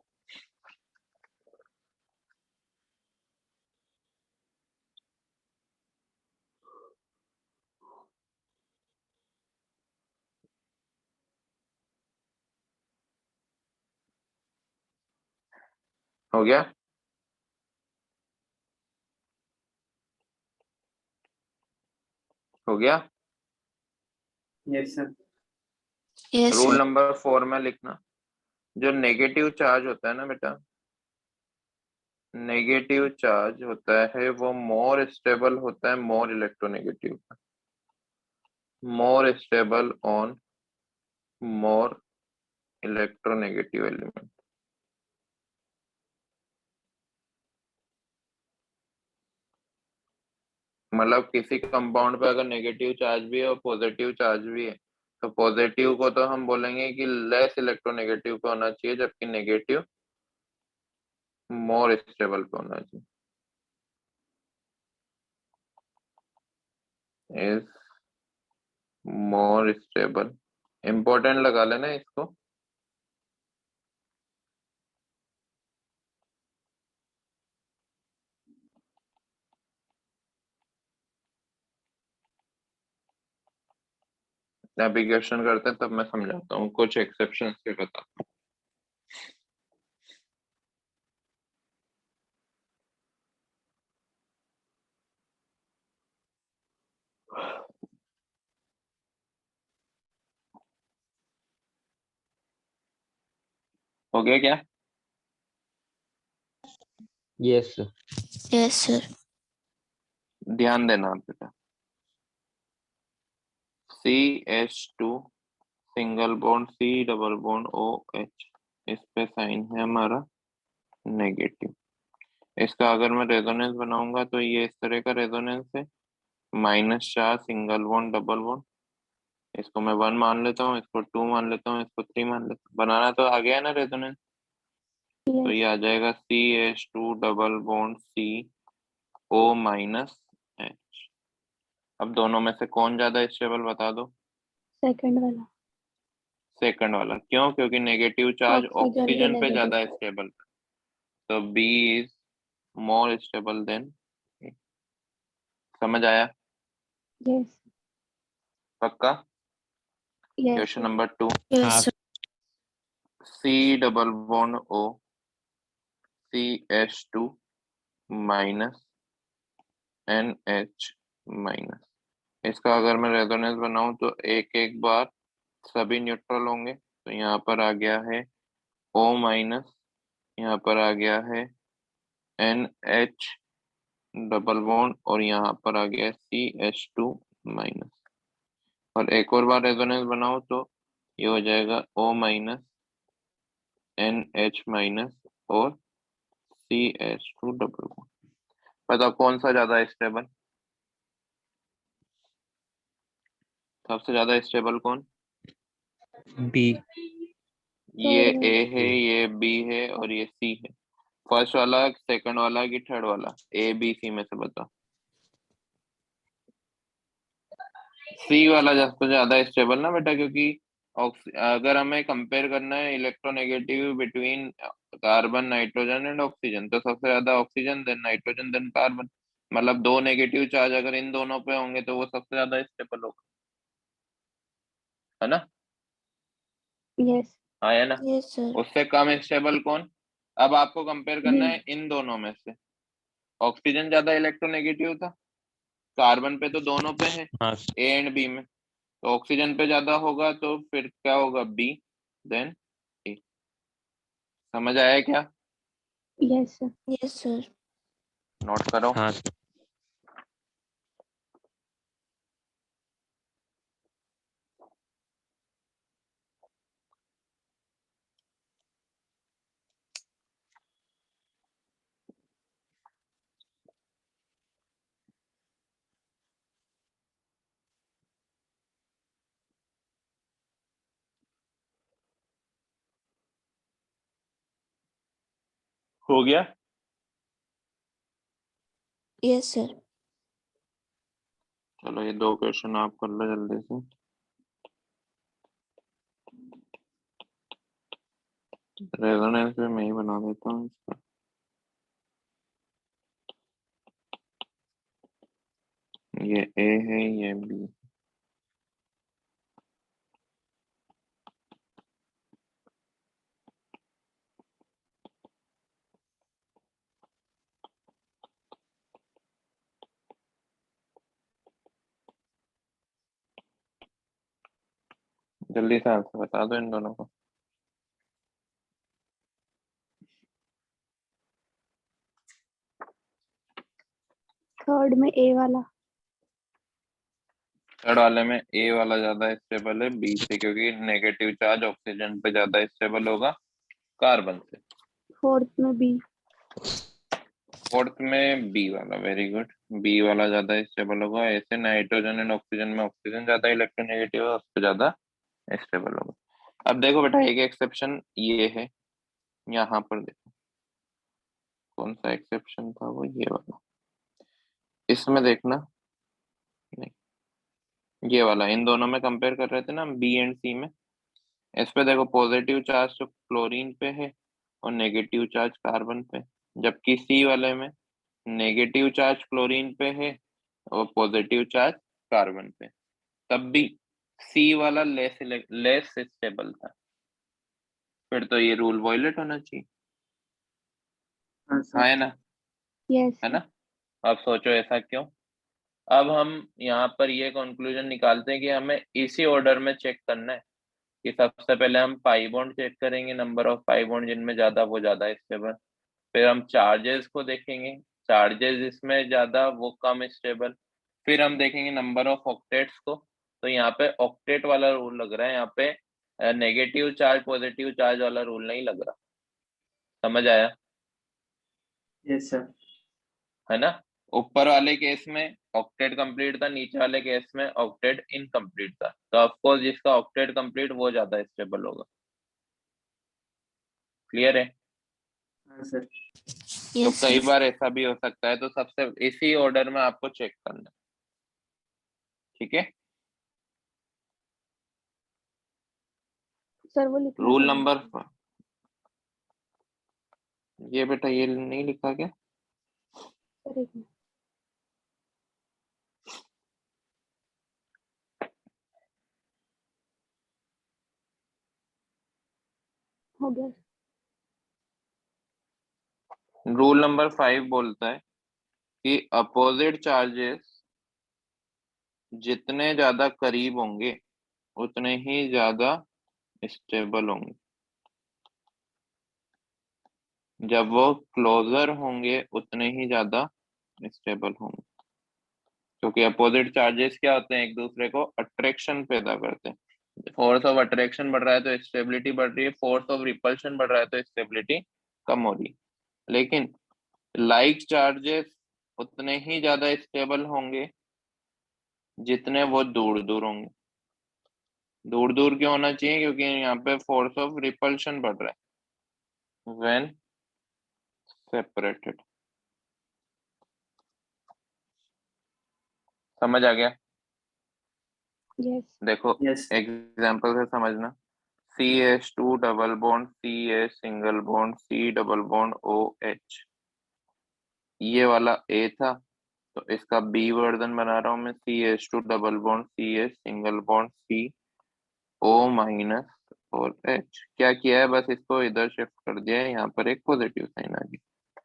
हो गया? हो गया? Yes sir. Yes rule sir. Number 4 में लिखना, जो नेगेटिव चार्ज होता है ना बेटा, नेगेटिव चार्ज होता है वो मोर स्टेबल होता है, more electronegative, more stable on more electronegative element. मतलब किसी कंपाउंड पे अगर नेगेटिव चार्ज भी है और पॉजिटिव चार्ज भी है, तो पॉजिटिव को तो हम बोलेंगे कि लेस इलेक्ट्रोनेगेटिव पे होना चाहिए, जबकि नेगेटिव मोर स्टेबल पे होना चाहिए। इज मोर स्टेबल, इंपॉर्टेंट लगा लेना इसको। अभी क्वेश्चन करते हैं तब मैं समझाता हूँ, कुछ एक्सेप्शन के बताता हूँ। हो गया क्या? Yes, sir. Yes sir. ध्यान देना बेटा। CH2 single bond C double bond OH, इस पे साइन है हमारा नेगेटिव। इसका अगर मैं रेजोनेंस बनाऊंगा तो ये इस तरह का रेजोनेंस है, -4 सिंगल बॉन्ड डबल बॉन्ड, इसको मैं 1 मान लेता हूँ, इसको 2 मान लेता हूँ, इसको 3 मान लेता हूँ। बनाना तो आ गया है ना रेजोनेंस, तो ये आ जाएगा CH2 double bond CO minus H। अब दोनों में से कौन ज्यादा स्टेबल बता दो? सेकंड वाला। सेकंड वाला। क्यों? क्योंकि नेगेटिव चार्ज ऑक्सीजन के ऑक्सीजन पे नेगेटिव। ज्यादा स्टेबल, तो B is more stable then. समझ आया? यस पक्का? यस क्वेश्चन नंबर 2, हाँ Yes, sir. C double bond O CH2 minus NH minus. इसका अगर मैं रेजोनेंस बनाऊं तो एक एक बार सभी न्यूट्रल होंगे, तो यहाँ पर आ गया है O माइनस, यहाँ पर आ गया है NH डबल बॉन्ड और यहाँ पर आ गया है CH2 माइनस। और एक और बार रेजोनेंस बनाओ तो ये हो जाएगा O माइनस NH माइनस और CH2 डबल बॉन्ड। बताओ कौन सा ज्यादा स्टेबल? सबसे ज्यादा स्टेबल कौन? बी। ये Third A में है, ये B है और ये C है। फर्स्ट वाला, सेकंड वाला कि थर्ड वाला? A B C में से बताओ। C वाला सबसे ज्यादा स्टेबल ना बेटा, क्योंकि अगर हमें कंपेयर करना है electronegative between carbon nitrogen and oxygen, तो सबसे ज्यादा oxygen than nitrogen than carbon. मतलब दो नेगेटिव चार्ज अगर इन दोनों पे होंगे तो वो सबसे ज्यादा स्टेबल होगा, है ना? यस हाँ है ना? Yes, sir. उससे कम स्टेबल कौन? अब आपको कंपेयर करना बी है इन दोनों में से। ऑक्सीजन ज्यादा इलेक्ट्रोनेगेटिव था, कार्बन पे तो दोनों पे है, हाँ ए एंड बी में, तो ऑक्सीजन पे ज्यादा होगा तो फिर क्या होगा? बी देन ए। समझ आया क्या? Yes sir Yes, sir. Note करो। हाँ हो गया? Yes, sir. चलो ये दो क्वेश्चन आप कर लो जल्दी से। रेजोनेंस में मैं ही बना देता हूँ इसका। ये ए है, ये बी। जल्दी से आंसर बता दो इन दोनों को। थर्ड में ए वाला थर्ड वाले में ए वाला ज्यादा स्टेबल है बी से, क्योंकि नेगेटिव चार्ज ऑक्सीजन पे ज्यादा स्टेबल होगा कार्बन से। फोर्थ में बी फोर्थ में बी वाला, वेरी गुड। बी वाला ज्यादा स्टेबल होगा। ऐसे नाइट्रोजन एंड ऑक्सीजन में ऑक्सीजन ज्यादा इलेक्ट्रोनेगेटिव है, उससे ज्यादा स्टेबल होगा। अब देखो बेटा, एक एक्सेप्शन ये है, यहाँ पर देखो कौन सा एक्सेप्शन था, वो ये वाला। इसमें देखना, नहीं ये वाला, इन दोनों में कंपेयर कर रहे थे ना बी एंड सी में। इस पे देखो पॉजिटिव चार्ज तो क्लोरीन पे है और नेगेटिव चार्ज कार्बन पे, जबकि सी वाले में नेगेटिव चार्ज क्लोरीन पे है और पॉजिटिव चार्ज कार्बन पे। तब भी सी वाला लेस स्टेबल था। फिर तो ये रूल वॉयलेट होना चाहिए, हाँ हाँ सर है ना? यस है ना? अब सोचो ऐसा क्यों। अब हम यहाँ पर ये कंक्लूजन निकालते हैं कि हमें इसी ऑर्डर में चेक करना है कि सबसे पहले हम पाई बॉन्ड चेक करेंगे, नंबर ऑफ पाई बॉन्ड जिनमें ज्यादा वो ज्यादा स्टेबल। फिर हम चार्जेस को देखेंगे, चार्जेस इसमें ज्यादा वो कम स्टेबल। फिर हम देखेंगे नंबर ऑफ ऑक्टेट्स को, तो यहाँ पे ऑक्टेट वाला रूल लग रहा है, यहाँ पे नेगेटिव चार्ज पॉजिटिव चार्ज वाला रूल नहीं लग रहा। समझ आया? यस सर है ना? ऊपर वाले केस में ऑक्टेट कंप्लीट था, नीचे वाले केस में ऑक्टेट इनकम्प्लीट था, तो ऑफकोर्स जिसका ऑक्टेट कंप्लीट वो ज्यादा स्टेबल होगा। क्लियर है? हाँ सर तो Yes, कई sir. बार ऐसा भी हो सकता है, तो सबसे इसी ऑर्डर में आपको चेक करना है, ठीक है? सर वो लिखना रूल पड़ेगा नंबर, ये बेटा ये नहीं लिखा क्या? सर एक मिनट हो गया। रूल नंबर 5 बोलता है कि अपोजिट चार्जेस जितने ज्यादा करीब होंगे उतने ही ज्यादा स्टेबल होंगे। जब वो क्लोजर होंगे उतने ही ज्यादा स्टेबल होंगे, क्योंकि अपोजिट चार्जेस क्या होते हैं, एक दूसरे को अट्रैक्शन पैदा करते हैं। फोर्स ऑफ अट्रैक्शन बढ़ रहा है तो स्टेबिलिटी बढ़ रही है, फोर्स ऑफ रिपल्शन बढ़ रहा है तो स्टेबिलिटी कम हो रही है। लेकिन लाइक चार्जेस उतने ही ज्यादा स्टेबल होंगे जितने वो दूर दूर होंगे। दूर दूर क्यों होना चाहिए, क्योंकि यहाँ पे फोर्स ऑफ रिपल्शन बढ़ रहा है व्हेन सेपरेटेड। समझ आ गया? यस। देखो यस एग्जांपल से समझना। CH2 double bond CH single bond C double bond OH, ये वाला A था तो इसका B वर्जन बना रहा हूं मैं। CH2 double bond CH single bond C O minus और H। क्या किया है, बस इसको इधर शिफ्ट कर दिया है, यहाँ पर एक पॉजिटिव साइन आ गया।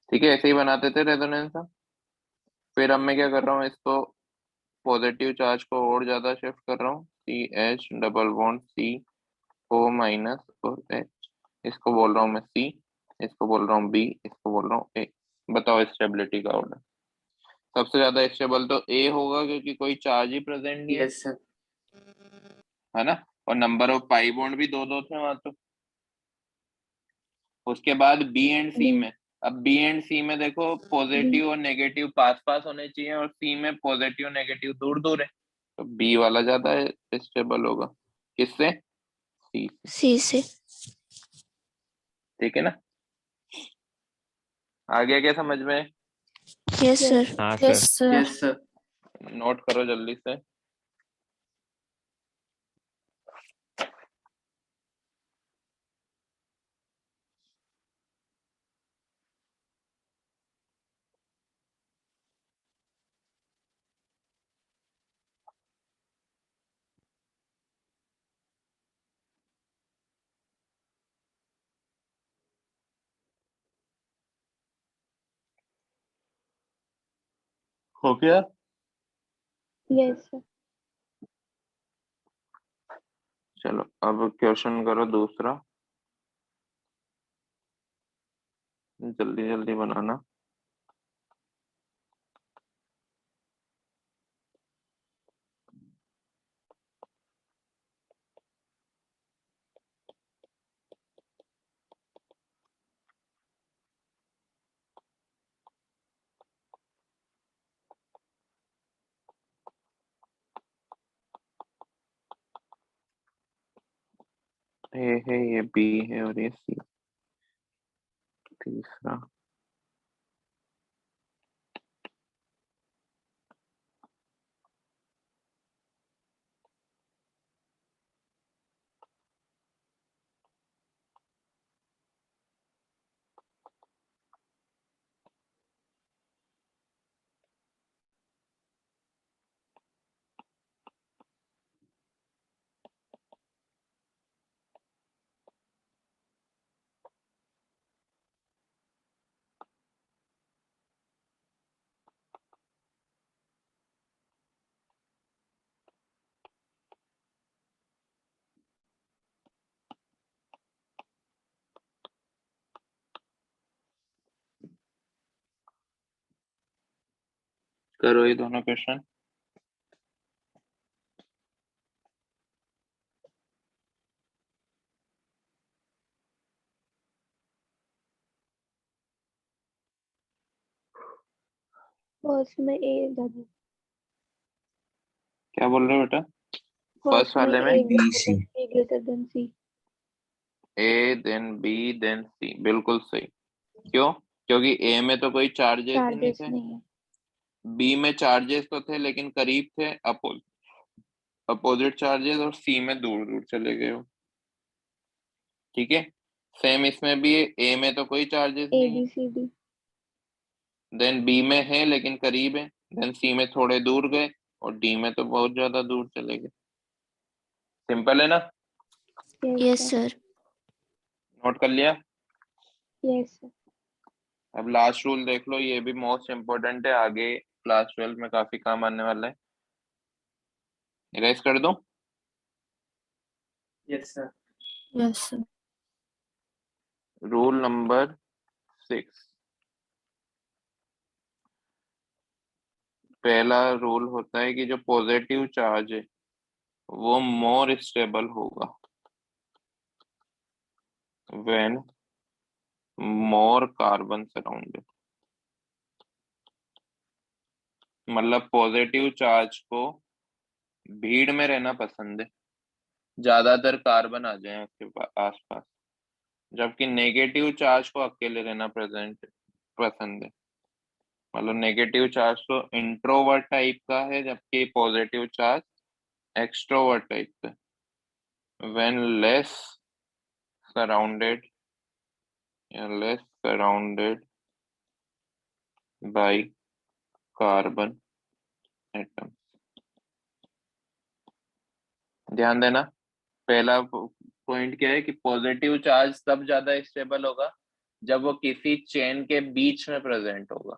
ठीक है, ऐसे ही बनाते थे रेजोनेंस हम। फिर अब मैं क्या कर रहा हूँ, इसको पॉजिटिव चार्ज को और ज्यादा शिफ्ट कर रहा हूँ। CH double bond C O minus और H। इसको बोल रहा हूँ मैं C, इसको बोल रहा हूँ B, इसको बोल रहा हूँ A। बताओ स्टेबिलिटी का ऑर्डर। सबसे ज्यादा स्टेबल तो A होगा क्योंकि कोई चार्ज ही प्रेजेंट नहीं है, यस सर। है ना। और नंबर ऑफ पाई बॉन्ड भी दो थे वहां तो। उसके बाद B एंड C B में, अब B एंड C में देखो पॉजिटिव और नेगेटिव पास पास होने चाहिए और C में पॉजिटिव नेगेटिव दूर दूर है, तो B वाला ज्यादा स्टेबल होगा। किससे? C से। सी से। ठीक है ना, आ गया क्या समझ में? Yes sir. हाँ yes sir. Sir. Yes sir. Note करो जल्दी से। हो गया? Yes sir. चलो अब क्वेश्चन करो दूसरा, जल्दी जल्दी बनाना। ये है, ये B है और ये C। तीसरा करो ये दोनों क्वेश्चन। फर्स्ट में A दादा। क्या बोल रहे हो बेटा? फर्स्ट में वाले में A B C। greater than C। A than B than C, बिल्कुल सही। क्यों? क्योंकि A में तो कोई चार्जेस ही नहीं चार्जेस थे, नहीं है। B में चार्जेस तो थे लेकिन करीब थे, अपोजिट चार्जेस, और C में दूर दूर चले गए हो। ठीक है, सेम इसमें भी A में तो कोई चार्जेस A नहीं B है, C D। देन B में है लेकिन करीब है, देन C में थोड़े दूर गए और D में तो बहुत ज्यादा दूर चले गए। सिंपल है ना? Yes sir. नोट कर लिया? Yes sir. अब लास्ट रूल देख लो, ये भी मोस्ट इम्पोर्टेंट है, आगे क्लास 12 में काफी काम आने वाला है। इरेज कर दूं? Yes sir. Yes, sir. Rule number 6, पहला रूल होता है कि जो पॉजिटिव चार्ज है वो मोर स्टेबल होगा व्हेन मोर कार्बन सराउंडेड। मतलब पॉजिटिव चार्ज को भीड़ में रहना पसंद है, ज्यादातर कार्बन आ जाए आपके आसपास, जबकि नेगेटिव चार्ज को अकेले रहना पसंद है। मतलब नेगेटिव चार्ज तो इंट्रोवर्ट टाइप का है, जबकि पॉजिटिव चार्ज एक्सट्रोवर्ट टाइप का है। When less surrounded by carbon atom. ध्यान देना, पहला पॉइंट क्या है कि पॉजिटिव चार्ज तब ज्यादा स्टेबल होगा जब वो किसी चेन के बीच में प्रेजेंट होगा,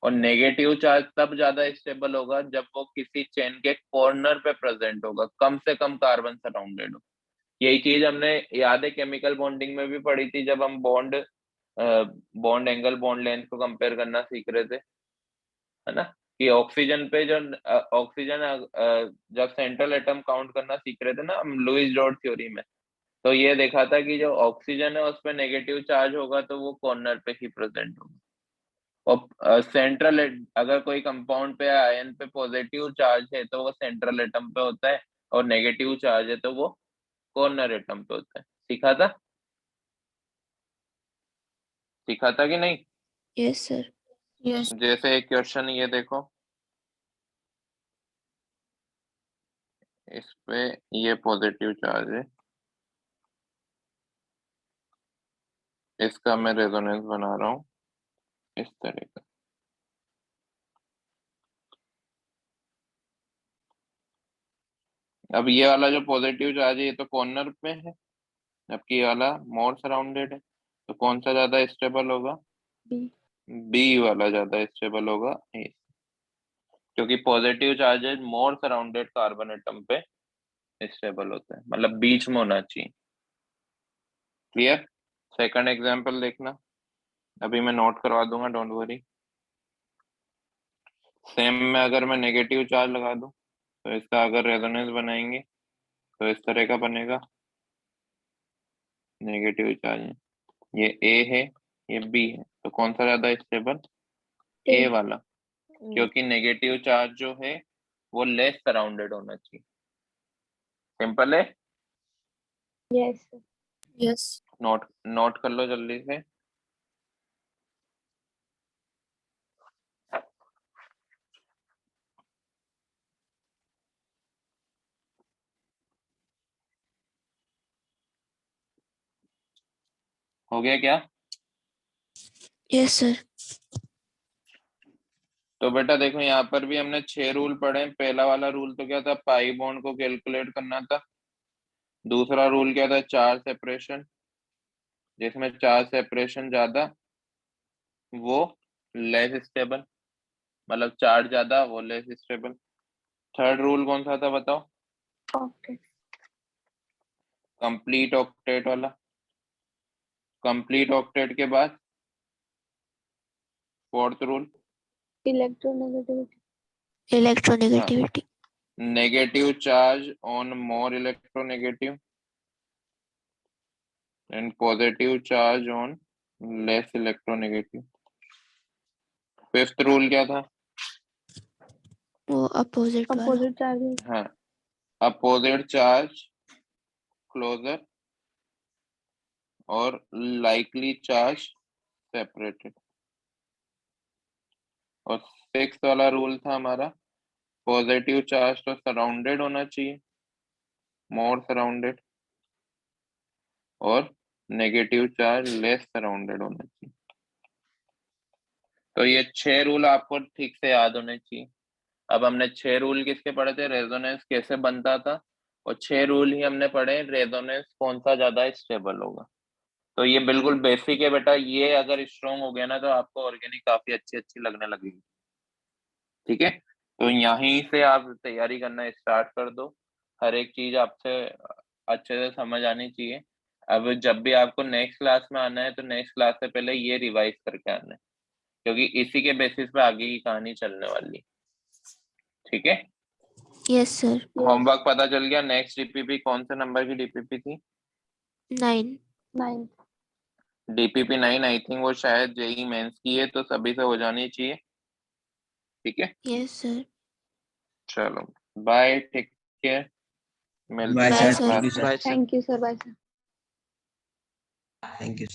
और नेगेटिव चार्ज तब ज्यादा स्टेबल होगा जब वो किसी चेन के कॉर्नर पे प्रेजेंट होगा, कम से कम कार्बन सराउंडेड हो। यही चीज हमने याद है केमिकल बॉन्डिंग में भी पढ़ी थी, जब हम बॉन्ड एंगल बॉन्ड लेंथ को कंपेयर करना सीख रहे थे, है ना, कि ऑक्सीजन पे जो ऑक्सीजन जब सेंट्रल एटम काउंट करना सीख रहे थे ना हम लुईस डॉट थ्योरी में, तो ये देखा था कि जो ऑक्सीजन है उस पर नेगेटिव चार्ज होगा तो वो कॉर्नर पे ही प्रेजेंट होगा, और सेंट्रल अगर कोई कंपाउंड पे आयन पे पॉजिटिव चार्ज है तो वो सेंट्रल एटम पे होता है, और नेगेटिव चार्ज है तो वो कॉर्नर एटम पे होता है। सीखा था? सीखा था कि नहीं? Yes sir. Yes. जैसे एक क्वेश्चन ये देखो, इस पे ये पॉजिटिव चार्ज है, इसका मैं रेजोनेंस बना रहा हूँ इस तरह का। अब ये वाला जो पॉजिटिव चार्ज है ये तो कॉर्नर पे है, जबकि ये वाला मोर सराउंडेड है, तो कौन सा ज्यादा स्टेबल होगा? बी। बी वाला ज्यादा स्टेबल होगा, A, क्योंकि पॉजिटिव चार्जेस मोर सराउंडेड कार्बन एटम पे स्टेबल होता है, मतलब बीच में होना चाहिए। क्लियर? सेकंड एग्जांपल देखना, अभी मैं नोट करवा दूंगा, डोंट वरी। सेम में अगर मैं नेगेटिव चार्ज लगा दूं तो इसका अगर रेजोनेंस बनाएंगे तो इस तरह का बनेगा। नेगेटिव चार्ज है, ये ए है, ये बी है, तो कौन सा ज्यादा स्टेबल? ए वाला, क्योंकि नेगेटिव चार्ज जो है वो लेस सराउंडेड होना चाहिए। सिंपल है? Yes sir. Yes. नोट कर लो जल्दी से। हो गया क्या? Yes sir. तो बेटा देखो, यहाँ पर भी हमने 6 रूल पढ़े। पहला वाला रूल तो क्या था? पाई बॉन्ड को कैलकुलेट करना था। दूसरा रूल क्या था? चार्ज सेपरेशन, जिसमें चार्ज सेपरेशन ज्यादा वो लेस स्टेबल, मतलब चार्ज ज्यादा वो लेस स्टेबल। थर्ड रूल कौन सा था बताओ? ओके। कंप्लीट ऑक्टेट वाला। कंप्लीट ऑक्टेट के बाद fourth rule, electronegativity. Electronegativity. Negative charge on more electronegative and positive charge on less electronegative. Fifth rule क्या था? वो अपोजिट वाला। Opposite charges. हाँ, अपोजिट चार्ज क्लोजर और लाइकली चार्ज सेपरेटेड। और सिक्स वाला रूल था हमारा, पॉजिटिव चार्ज तो सराउंडेड होना चाहिए, मोर सराउंडेड, और नेगेटिव चार्ज लेस सराउंडेड होना चाहिए। तो ये 6 रूल आपको ठीक से याद होने चाहिए। अब हमने 6 रूल किसके पढ़े थे? रेजोनेंस कैसे बनता था और 6 रूल ही हमने पढ़े, रेजोनेंस कौन सा ज्यादा स्टेबल होगा। तो ये बिल्कुल बेसिक है बेटा, ये अगर स्ट्रॉन्ग हो गया ना तो आपको ऑर्गेनिक काफी अच्छी अच्छी लगने लगेगी। ठीक है, तो यहीं से आप तैयारी करना स्टार्ट कर दो, हर एक चीज आपसे अच्छे से समझ आनी चाहिए। अब जब भी आपको नेक्स्ट क्लास में आना है तो नेक्स्ट क्लास से पहले ये रिवाइज करके आना है, क्योंकि इसी के बेसिस पे आगे की कहानी चलने वाली है। ठीक है, यस सर। होमवर्क पता चल गया। नेक्स्ट डीपीपी कौन से नंबर की डीपीपी थी? 9। 9। डीपीपी 9 आई थिंक वो शायद जेई मेंस की है, तो सभी से हो जानी चाहिए। ठीक है, यस सर। चलो बाय, टेक केयर, मिलते बाय हैं Bye, sir, sir. Thank you sir, bye sir. Thank you sir, bye sir. Thank you.